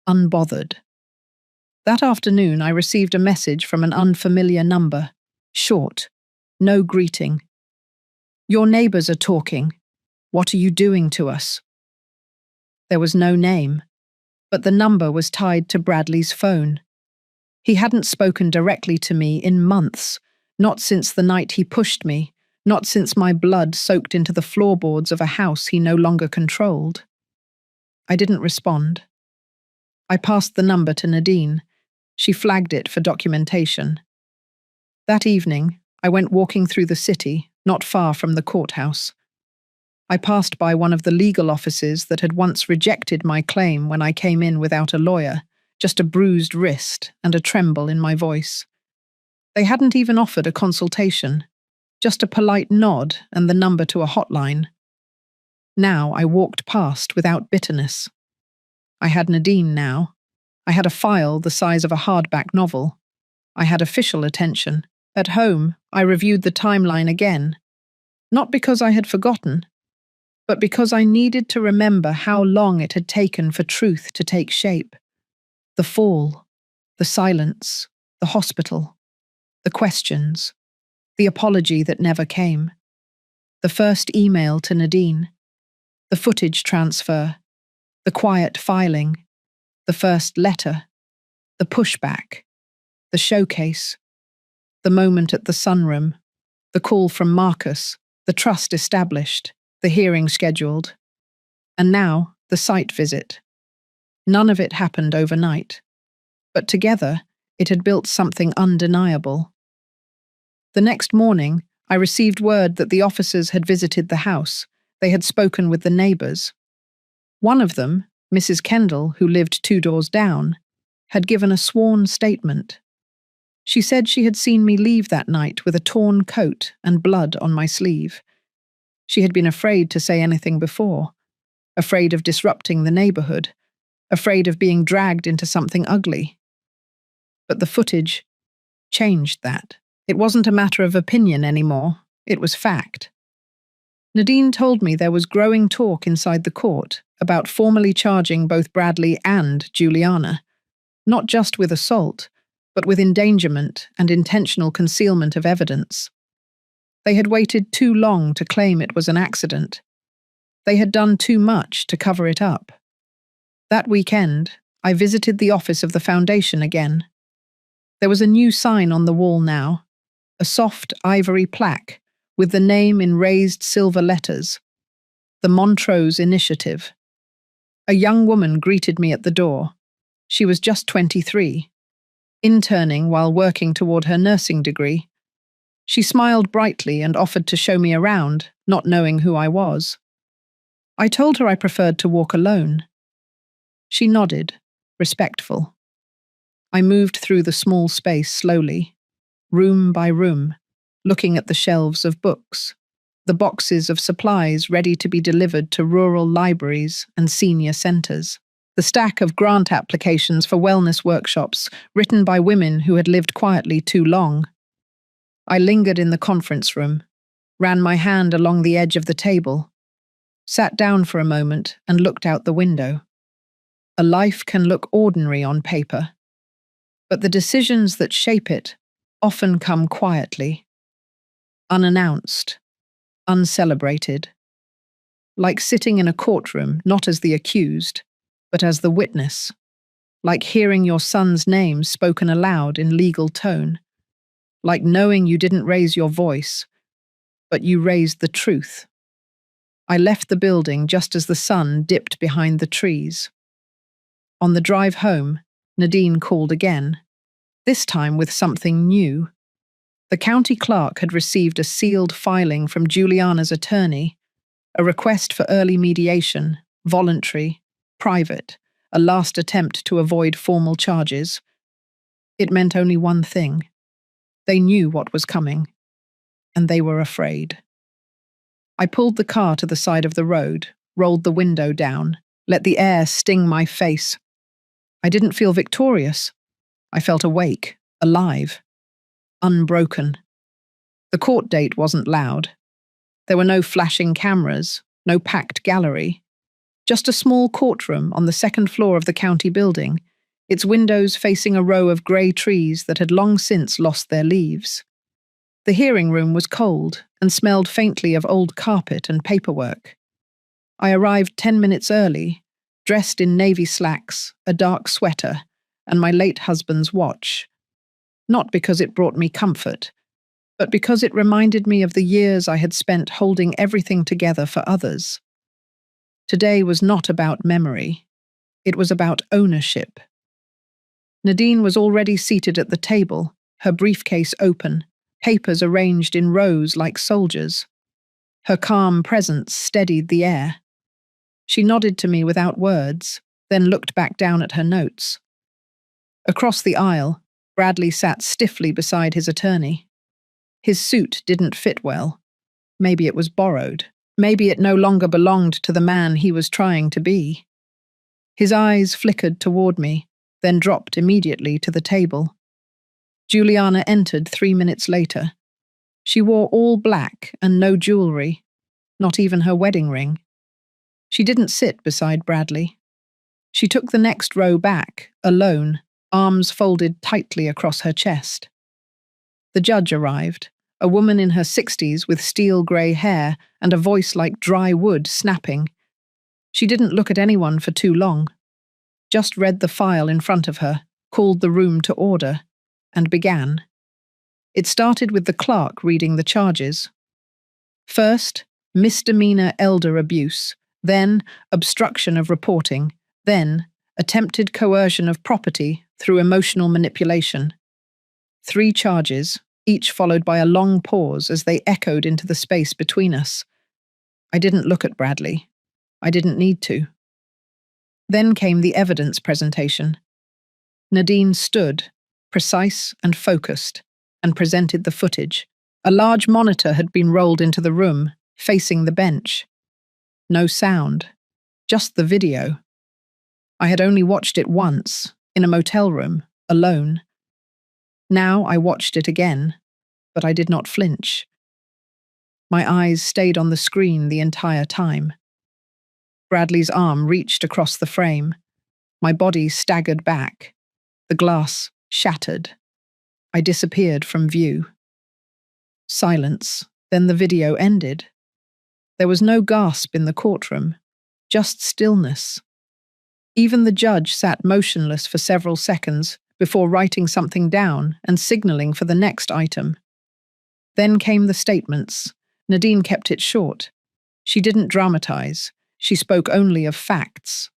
unbothered. That afternoon, I received a message from an unfamiliar number. Short, no greeting. "Your neighbors are talking. What are you doing to us?" There was no name, but the number was tied to Bradley's phone. He hadn't spoken directly to me in months, not since the night he pushed me, not since my blood soaked into the floorboards of a house he no longer controlled. I didn't respond. I passed the number to Nadine. She flagged it for documentation. That evening, I went walking through the city, not far from the courthouse. I passed by one of the legal offices that had once rejected my claim when I came in without a lawyer, just a bruised wrist and a tremble in my voice. They hadn't even offered a consultation, just a polite nod and the number to a hotline. Now I walked past without bitterness. I had Nadine now. I had a file the size of a hardback novel. I had official attention. At home, I reviewed the timeline again, not because I had forgotten, but because I needed to remember how long it had taken for truth to take shape. The fall, the silence, the hospital, the questions, the apology that never came, the first email to Nadine, the footage transfer, the quiet filing, the first letter, the pushback, the showcase, the moment at the sunroom, the call from Marcus, the trust established, the hearing scheduled, and now the site visit. None of it happened overnight, but together it had built something undeniable. The next morning, I received word that the officers had visited the house. They had spoken with the neighbours. One of them, Mrs. Kendall, who lived 2 doors down, had given a sworn statement. She said she had seen me leave that night with a torn coat and blood on my sleeve. She had been afraid to say anything before, afraid of disrupting the neighbourhood, afraid of being dragged into something ugly. But the footage changed that. It wasn't a matter of opinion anymore, it was fact. Nadine told me there was growing talk inside the court about formally charging both Bradley and Juliana, not just with assault, but with endangerment and intentional concealment of evidence. They had waited too long to claim it was an accident. They had done too much to cover it up. That weekend, I visited the office of the foundation again. There was a new sign on the wall now, a soft ivory plaque with the name in raised silver letters, the Montrose Initiative. A young woman greeted me at the door. She was just 23, interning while working toward her nursing degree. She smiled brightly and offered to show me around, not knowing who I was. I told her I preferred to walk alone. She nodded, respectful. I moved through the small space slowly, room by room, looking at the shelves of books, the boxes of supplies ready to be delivered to rural libraries and senior centres, the stack of grant applications for wellness workshops written by women who had lived quietly too long. I lingered in the conference room, ran my hand along the edge of the table, sat down for a moment and looked out the window. A life can look ordinary on paper, but the decisions that shape it often come quietly, unannounced, uncelebrated, like sitting in a courtroom not as the accused, but as the witness, like hearing your son's name spoken aloud in legal tone, like knowing you didn't raise your voice, but you raised the truth. I left the building just as the sun dipped behind the trees. On the drive home, Nadine called again, this time with something new. The county clerk had received a sealed filing from Juliana's attorney, a request for early mediation, voluntary, private, a last attempt to avoid formal charges. It meant only one thing. They knew what was coming, and they were afraid. I pulled the car to the side of the road, rolled the window down, let the air sting my face. I didn't feel victorious. I felt awake, alive, unbroken. The court date wasn't loud. There were no flashing cameras, no packed gallery. Just a small courtroom on the second floor of the county building, its windows facing a row of grey trees that had long since lost their leaves. The hearing room was cold and smelled faintly of old carpet and paperwork. I arrived 10 minutes early, dressed in navy slacks, a dark sweater, and my late husband's watch. Not because it brought me comfort, but because it reminded me of the years I had spent holding everything together for others. Today was not about memory. It was about ownership. Nadine was already seated at the table, her briefcase open, papers arranged in rows like soldiers. Her calm presence steadied the air. She nodded to me without words, then looked back down at her notes. Across the aisle, Bradley sat stiffly beside his attorney. His suit didn't fit well. Maybe it was borrowed. Maybe it no longer belonged to the man he was trying to be. His eyes flickered toward me, then dropped immediately to the table. Juliana entered 3 minutes later. She wore all black and no jewelry, not even her wedding ring. She didn't sit beside Bradley. She took the next row back, alone, arms folded tightly across her chest. The judge arrived, a woman in her 60s with steel grey hair and a voice like dry wood snapping. She didn't look at anyone for too long, just read the file in front of her, called the room to order, and began. It started with the clerk reading the charges. First, misdemeanor elder abuse, then obstruction of reporting, then attempted coercion of property through emotional manipulation. 3 charges, each followed by a long pause as they echoed into the space between us. I didn't look at Bradley. I didn't need to. Then came the evidence presentation. Nadine stood, precise and focused, and presented the footage. A large monitor had been rolled into the room, facing the bench. No sound, just the video. I had only watched it once, in a motel room, alone. Now I watched it again, but I did not flinch. My eyes stayed on the screen the entire time. Bradley's arm reached across the frame. My body staggered back. The glass shattered. I disappeared from view. Silence Then the video ended. There was no gasp in the courtroom, just stillness. Even the judge sat motionless for several seconds before writing something down and signaling for the next item. Then came the statements. Nadine kept it short. She didn't dramatize. She spoke only of facts.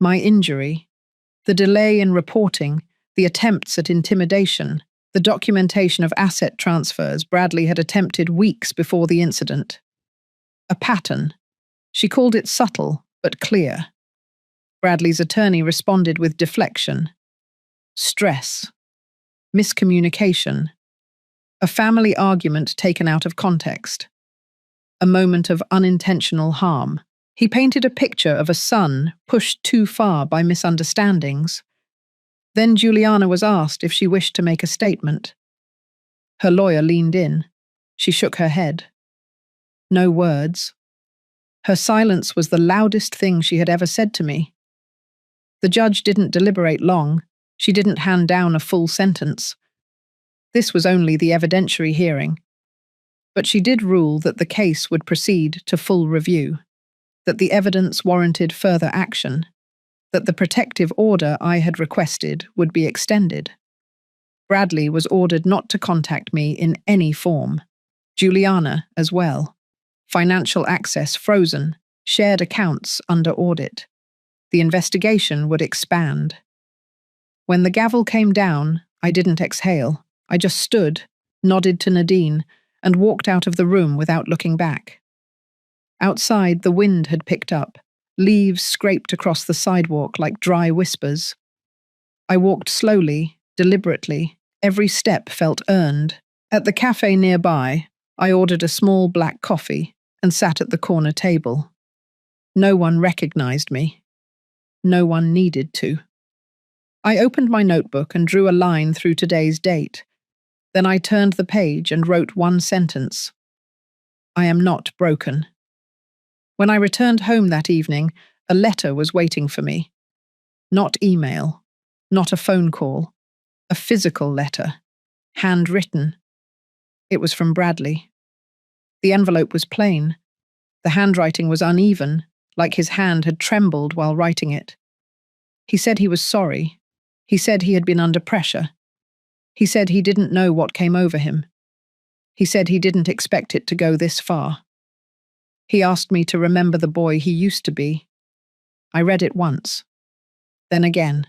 My injury, the delay in reporting, the attempts at intimidation, the documentation of asset transfers Bradley had attempted weeks before the incident. A pattern. She called it subtle, but clear. Bradley's attorney responded with deflection. Stress. Miscommunication. A family argument taken out of context. A moment of unintentional harm. He painted a picture of a son pushed too far by misunderstandings. Then Juliana was asked if she wished to make a statement. Her lawyer leaned in. She shook her head. No words. Her silence was the loudest thing she had ever said to me. The judge didn't deliberate long. She didn't hand down a full sentence. This was only the evidentiary hearing. But she did rule that the case would proceed to full review, that the evidence warranted further action, that the protective order I had requested would be extended. Bradley was ordered not to contact me in any form. Juliana as well. Financial access frozen, shared accounts under audit. The investigation would expand. When the gavel came down, I didn't exhale. I just stood, nodded to Nadine, and walked out of the room without looking back. Outside, the wind had picked up. Leaves scraped across the sidewalk like dry whispers. I walked slowly, deliberately. Every step felt earned. At the cafe nearby, I ordered a small black coffee and sat at the corner table. No one recognized me. No one needed to. I opened my notebook and drew a line through today's date. Then I turned the page and wrote one sentence. I am not broken. When I returned home that evening, a letter was waiting for me. Not email, not a phone call, a physical letter, handwritten. It was from Bradley. The envelope was plain. The handwriting was uneven, like his hand had trembled while writing it. He said he was sorry. He said he had been under pressure. He said he didn't know what came over him. He said he didn't expect it to go this far. He asked me to remember the boy he used to be. I read it once. Then again.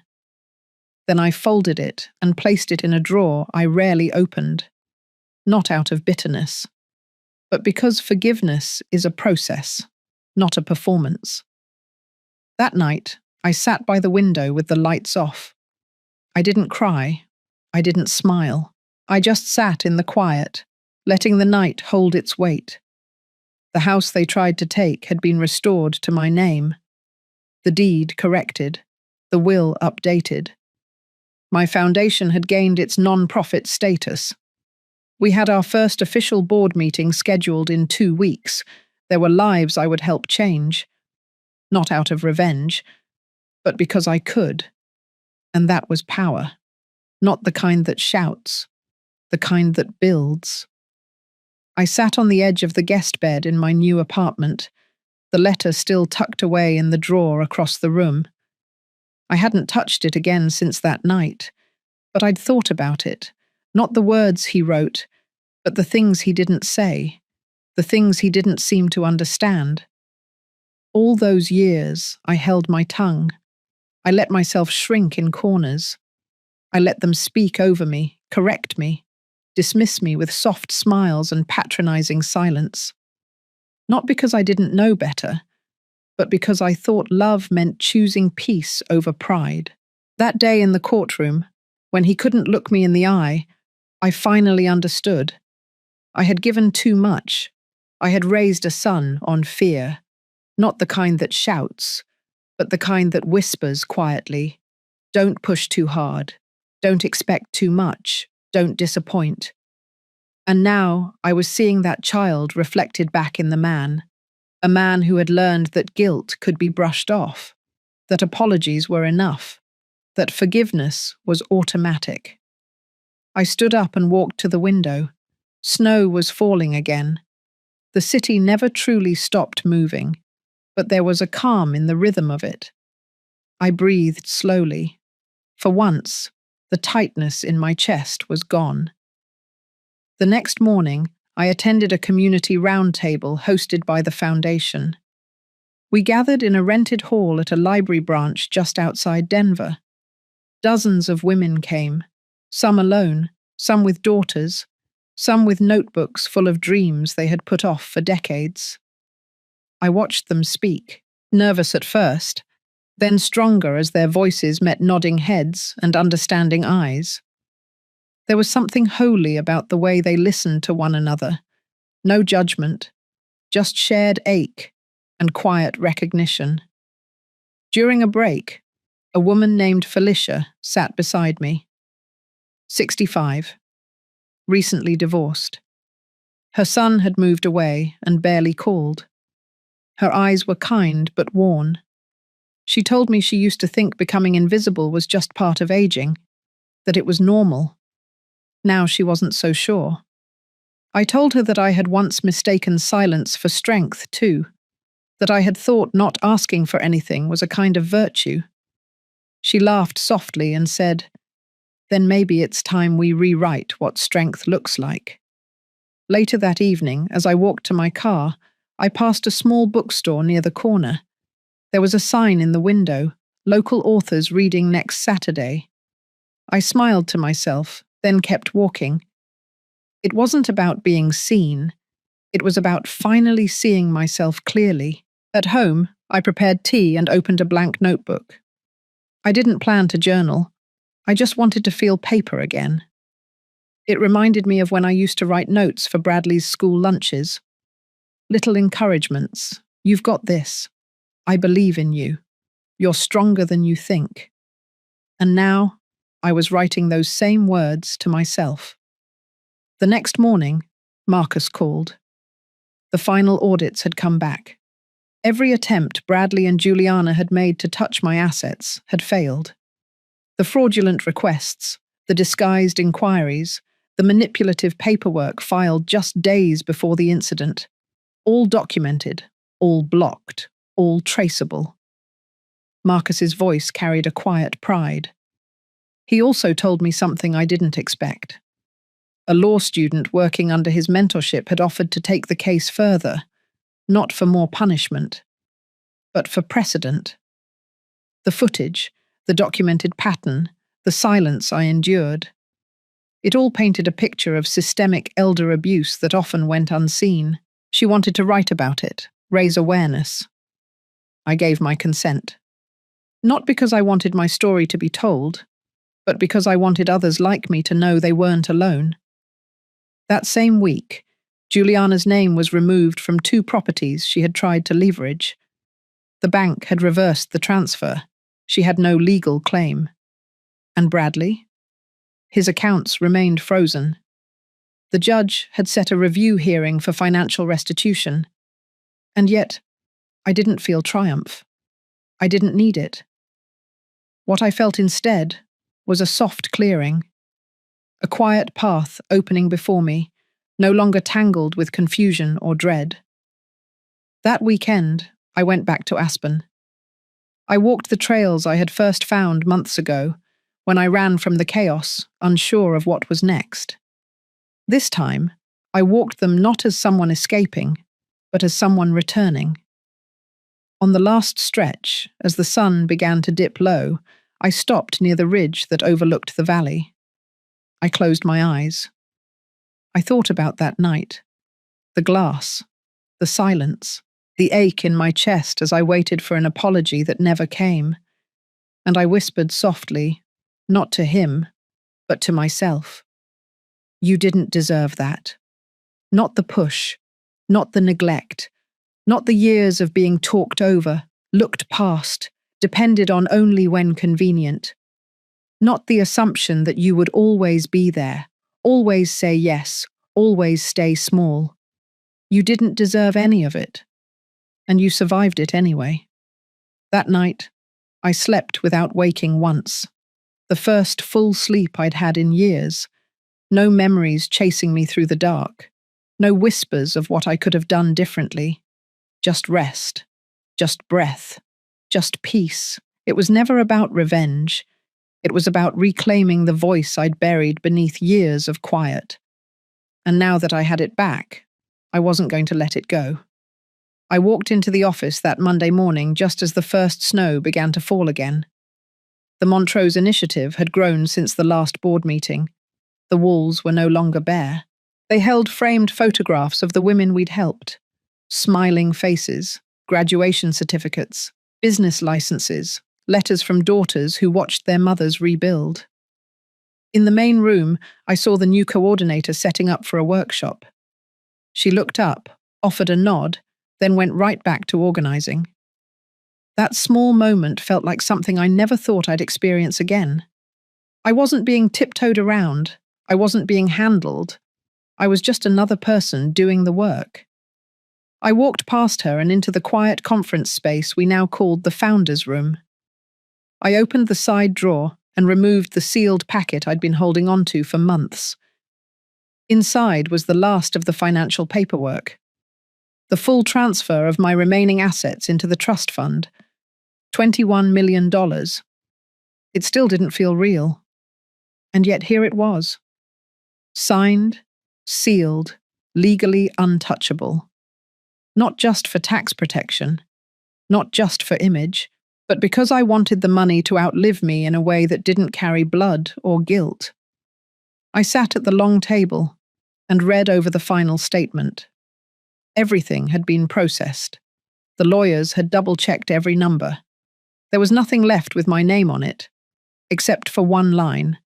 Then I folded it and placed it in a drawer I rarely opened. Not out of bitterness, but because forgiveness is a process, not a performance. That night, I sat by the window with the lights off. I didn't cry. I didn't smile. I just sat in the quiet, letting the night hold its weight. The house they tried to take had been restored to my name. The deed corrected. The will updated. My foundation had gained its non-profit status. We had our first official board meeting scheduled in 2 weeks. There were lives I would help change. Not out of revenge, but because I could. And that was power. Not the kind that shouts, the kind that builds. I sat on the edge of the guest bed in my new apartment, the letter still tucked away in the drawer across the room. I hadn't touched it again since that night, but I'd thought about it, not the words he wrote, but the things he didn't say, the things he didn't seem to understand. All those years, I held my tongue. I let myself shrink in corners. I let them speak over me, correct me, dismiss me with soft smiles and patronizing silence. Not because I didn't know better, but because I thought love meant choosing peace over pride. That day in the courtroom, when he couldn't look me in the eye, I finally understood. I had given too much. I had raised a son on fear, not the kind that shouts, but the kind that whispers quietly. Don't push too hard. Don't expect too much. Don't disappoint. And now I was seeing that child reflected back in the man, a man who had learned that guilt could be brushed off, that apologies were enough, that forgiveness was automatic. I stood up and walked to the window. Snow was falling again. The city never truly stopped moving, but there was a calm in the rhythm of it. I breathed slowly. For once, the tightness in my chest was gone. The next morning, I attended a community roundtable hosted by the foundation. We gathered in a rented hall at a library branch just outside Denver. Dozens of women came, some alone, some with daughters, some with notebooks full of dreams they had put off for decades. I watched them speak, nervous at first, then stronger as their voices met nodding heads and understanding eyes. There was something holy about the way they listened to one another. No judgment, just shared ache and quiet recognition. During a break, a woman named Felicia sat beside me. 65. Recently divorced. Her son had moved away and barely called. Her eyes were kind but worn. She told me she used to think becoming invisible was just part of aging, that it was normal. Now she wasn't so sure. I told her that I had once mistaken silence for strength, too, that I had thought not asking for anything was a kind of virtue. She laughed softly and said, "Then maybe it's time we rewrite what strength looks like." Later that evening, as I walked to my car, I passed a small bookstore near the corner. There was a sign in the window, "Local authors reading next Saturday." I smiled to myself, then kept walking. It wasn't about being seen. It was about finally seeing myself clearly. At home, I prepared tea and opened a blank notebook. I didn't plan to journal. I just wanted to feel paper again. It reminded me of when I used to write notes for Bradley's school lunches. Little encouragements. "You've got this. I believe in you. You're stronger than you think." And now, I was writing those same words to myself. The next morning, Marcus called. The final audits had come back. Every attempt Bradley and Juliana had made to touch my assets had failed. The fraudulent requests, the disguised inquiries, the manipulative paperwork filed just days before the incident, all documented, all blocked, all traceable. Marcus's voice carried a quiet pride. He also told me something I didn't expect. A law student working under his mentorship had offered to take the case further, not for more punishment, but for precedent. The footage, the documented pattern, the silence I endured. It all painted a picture of systemic elder abuse that often went unseen. She wanted to write about it, raise awareness. I gave my consent. Not because I wanted my story to be told, but because I wanted others like me to know they weren't alone. That same week, Juliana's name was removed from 2 properties she had tried to leverage. The bank had reversed the transfer. She had no legal claim. And Bradley? His accounts remained frozen. The judge had set a review hearing for financial restitution. And yet, I didn't feel triumph. I didn't need it. What I felt instead was a soft clearing. A quiet path opening before me, no longer tangled with confusion or dread. That weekend, I went back to Aspen. I walked the trails I had first found months ago, when I ran from the chaos, unsure of what was next. This time, I walked them not as someone escaping, but as someone returning. On the last stretch, as the sun began to dip low, I stopped near the ridge that overlooked the valley. I closed my eyes. I thought about that night. The glass, the silence, the ache in my chest as I waited for an apology that never came. And I whispered softly, not to him, but to myself. You didn't deserve that. Not the push, not the neglect, not the years of being talked over, looked past, depended on only when convenient. Not the assumption that you would always be there, always say yes, always stay small. You didn't deserve any of it. And you survived it anyway. That night, I slept without waking once. The first full sleep I'd had in years. No memories chasing me through the dark. No whispers of what I could have done differently. Just rest. Just breath. Just peace. It was never about revenge. It was about reclaiming the voice I'd buried beneath years of quiet. And now that I had it back, I wasn't going to let it go. I walked into the office that Monday morning just as the first snow began to fall again. The Montrose Initiative had grown since the last board meeting. The walls were no longer bare. They held framed photographs of the women we'd helped. Smiling faces, graduation certificates, business licenses, letters from daughters who watched their mothers rebuild. In the main room, I saw the new coordinator setting up for a workshop. She looked up, offered a nod, then went right back to organizing. That small moment felt like something I never thought I'd experience again. I wasn't being tiptoed around. I wasn't being handled. I was just another person doing the work. I walked past her and into the quiet conference space we now called the Founders Room. I opened the side drawer and removed the sealed packet I'd been holding onto for months. Inside was the last of the financial paperwork. The full transfer of my remaining assets into the trust fund. $21 million. It still didn't feel real. And yet here it was. Signed, sealed, legally untouchable. Not just for tax protection, not just for image, but because I wanted the money to outlive me in a way that didn't carry blood or guilt. I sat at the long table and read over the final statement. Everything had been processed. The lawyers had double-checked every number. There was nothing left with my name on it, except for one line.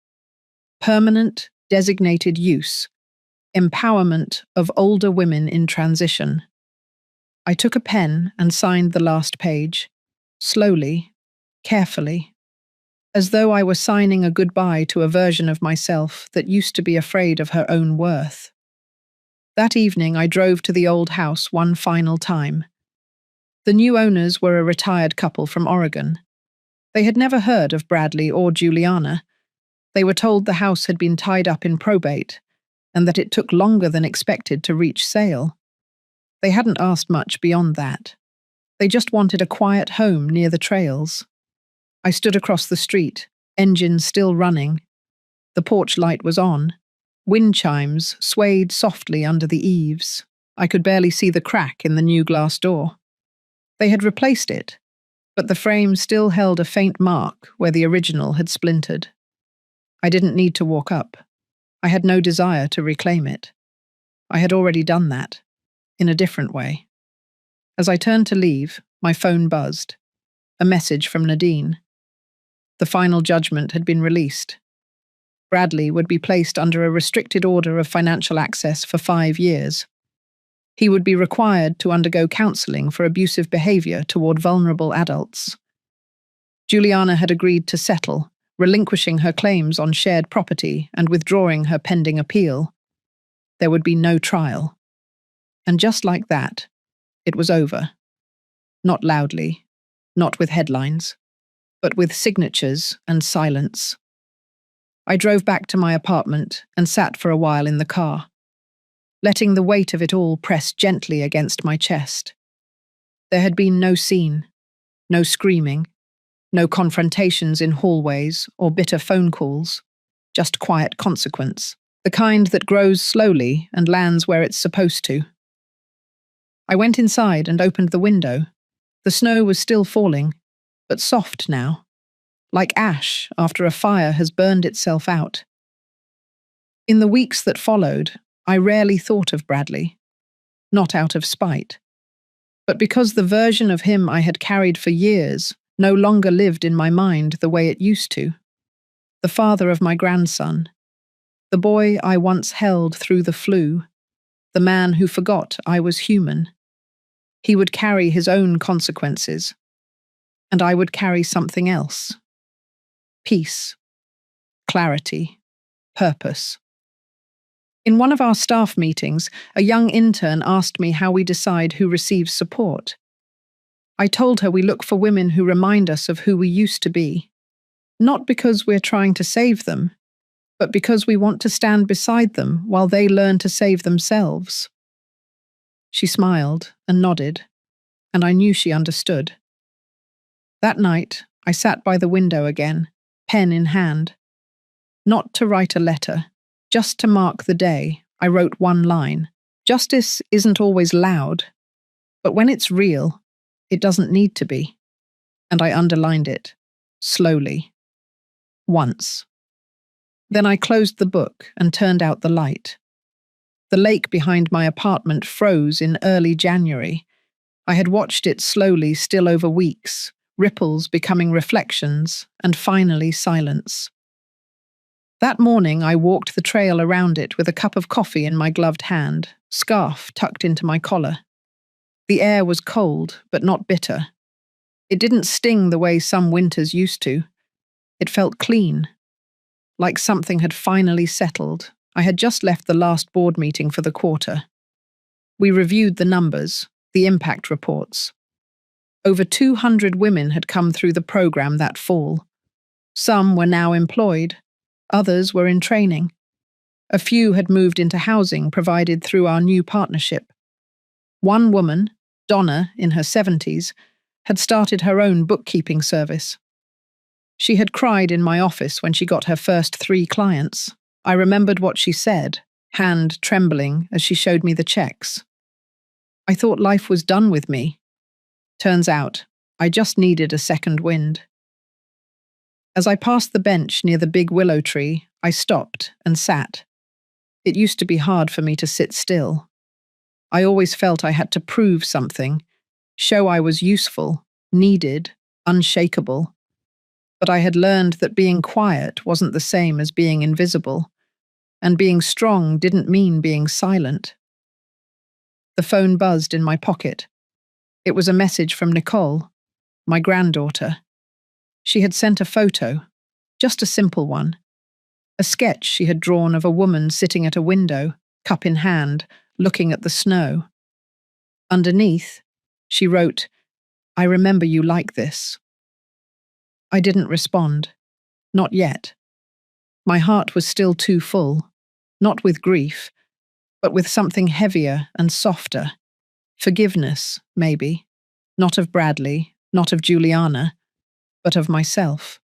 Permanent, designated use. Empowerment of older women in transition. I took a pen and signed the last page, slowly, carefully, as though I were signing a goodbye to a version of myself that used to be afraid of her own worth. That evening I drove to the old house one final time. The new owners were a retired couple from Oregon. They had never heard of Bradley or Juliana. They were told the house had been tied up in probate and that it took longer than expected to reach sale. They hadn't asked much beyond that. They just wanted a quiet home near the trails. I stood across the street, engine still running. The porch light was on. Wind chimes swayed softly under the eaves. I could barely see the crack in the new glass door. They had replaced it, but the frame still held a faint mark where the original had splintered. I didn't need to walk up. I had no desire to reclaim it. I had already done that, in a different way. As I turned to leave, my phone buzzed. A message from Nadine. The final judgment had been released. Bradley would be placed under a restricted order of financial access for 5 years. He would be required to undergo counseling for abusive behavior toward vulnerable adults. Juliana had agreed to settle, relinquishing her claims on shared property and withdrawing her pending appeal. There would be no trial. And just like that, it was over. Not loudly, not with headlines, but with signatures and silence. I drove back to my apartment and sat for a while in the car, letting the weight of it all press gently against my chest. There had been no scene, no screaming, no confrontations in hallways or bitter phone calls, just quiet consequence, the kind that grows slowly and lands where it's supposed to. I went inside and opened the window. The snow was still falling, but soft now, like ash after a fire has burned itself out. In the weeks that followed, I rarely thought of Bradley, not out of spite, but because the version of him I had carried for years no longer lived in my mind the way it used to. The father of my grandson, the boy I once held through the flu, the man who forgot I was human. He would carry his own consequences, and I would carry something else. Peace, clarity, purpose. In one of our staff meetings, a young intern asked me how we decide who receives support. I told her we look for women who remind us of who we used to be, not because we're trying to save them, but because we want to stand beside them while they learn to save themselves. She smiled and nodded, and I knew she understood. That night, I sat by the window again, pen in hand. Not to write a letter, just to mark the day, I wrote one line. Justice isn't always loud, but when it's real, it doesn't need to be. And I underlined it, slowly. Once. Then I closed the book and turned out the light. The lake behind my apartment froze in early January. I had watched it slowly still over weeks, ripples becoming reflections, and finally silence. That morning I walked the trail around it with a cup of coffee in my gloved hand, scarf tucked into my collar. The air was cold, but not bitter. It didn't sting the way some winters used to. It felt clean, like something had finally settled. I had just left the last board meeting for the quarter. We reviewed the numbers, the impact reports. Over 200 women had come through the program that fall. Some were now employed, others were in training. A few had moved into housing provided through our new partnership. One woman, Donna, in her 70s, had started her own bookkeeping service. She had cried in my office when she got her first 3 clients. I remembered what she said, hand trembling as she showed me the checks. I thought life was done with me. Turns out, I just needed a second wind. As I passed the bench near the big willow tree, I stopped and sat. It used to be hard for me to sit still. I always felt I had to prove something, show I was useful, needed, unshakable. But I had learned that being quiet wasn't the same as being invisible, and being strong didn't mean being silent. The phone buzzed in my pocket. It was a message from Nicole, my granddaughter. She had sent a photo, just a simple one. A sketch she had drawn of a woman sitting at a window, cup in hand, looking at the snow. Underneath, she wrote, "I remember you like this." I didn't respond. Not yet. My heart was still too full, not with grief, but with something heavier and softer. Forgiveness, maybe. Not of Bradley, not of Juliana, but of myself.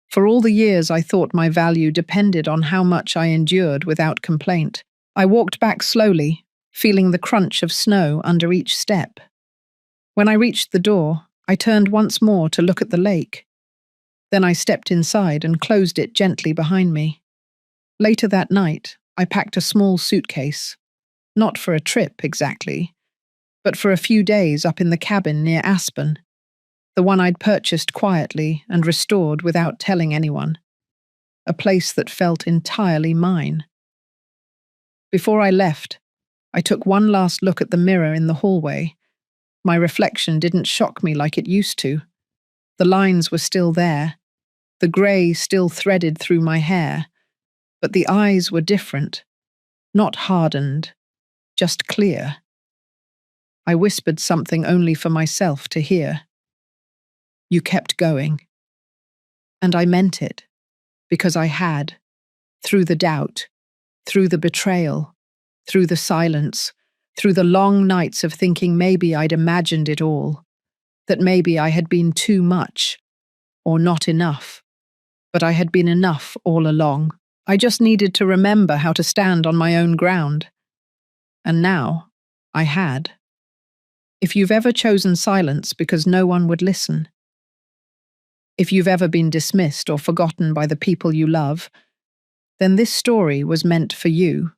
For all the years I thought my value depended on how much I endured without complaint. I walked back slowly, feeling the crunch of snow under each step. When I reached the door, I turned once more to look at the lake. Then I stepped inside and closed it gently behind me. Later that night, I packed a small suitcase. Not for a trip, exactly, but for a few days up in the cabin near Aspen, the one I'd purchased quietly and restored without telling anyone. A place that felt entirely mine. Before I left, I took one last look at the mirror in the hallway. My reflection didn't shock me like it used to. The lines were still there, the grey still threaded through my hair, but the eyes were different, not hardened, just clear. I whispered something only for myself to hear. You kept going. And I meant it, because I had, through the doubt, through the betrayal, through the silence, through the long nights of thinking maybe I'd imagined it all, that maybe I had been too much, or not enough. But I had been enough all along. I just needed to remember how to stand on my own ground. And now, I had. If you've ever chosen silence because no one would listen, if you've ever been dismissed or forgotten by the people you love, then this story was meant for you.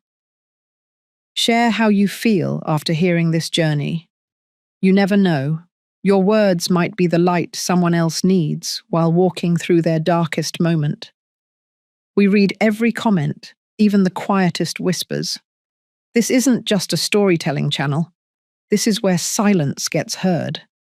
Share how you feel after hearing this journey. You never know. Your words might be the light someone else needs while walking through their darkest moment. We read every comment, even the quietest whispers. This isn't just a storytelling channel. This is where silence gets heard.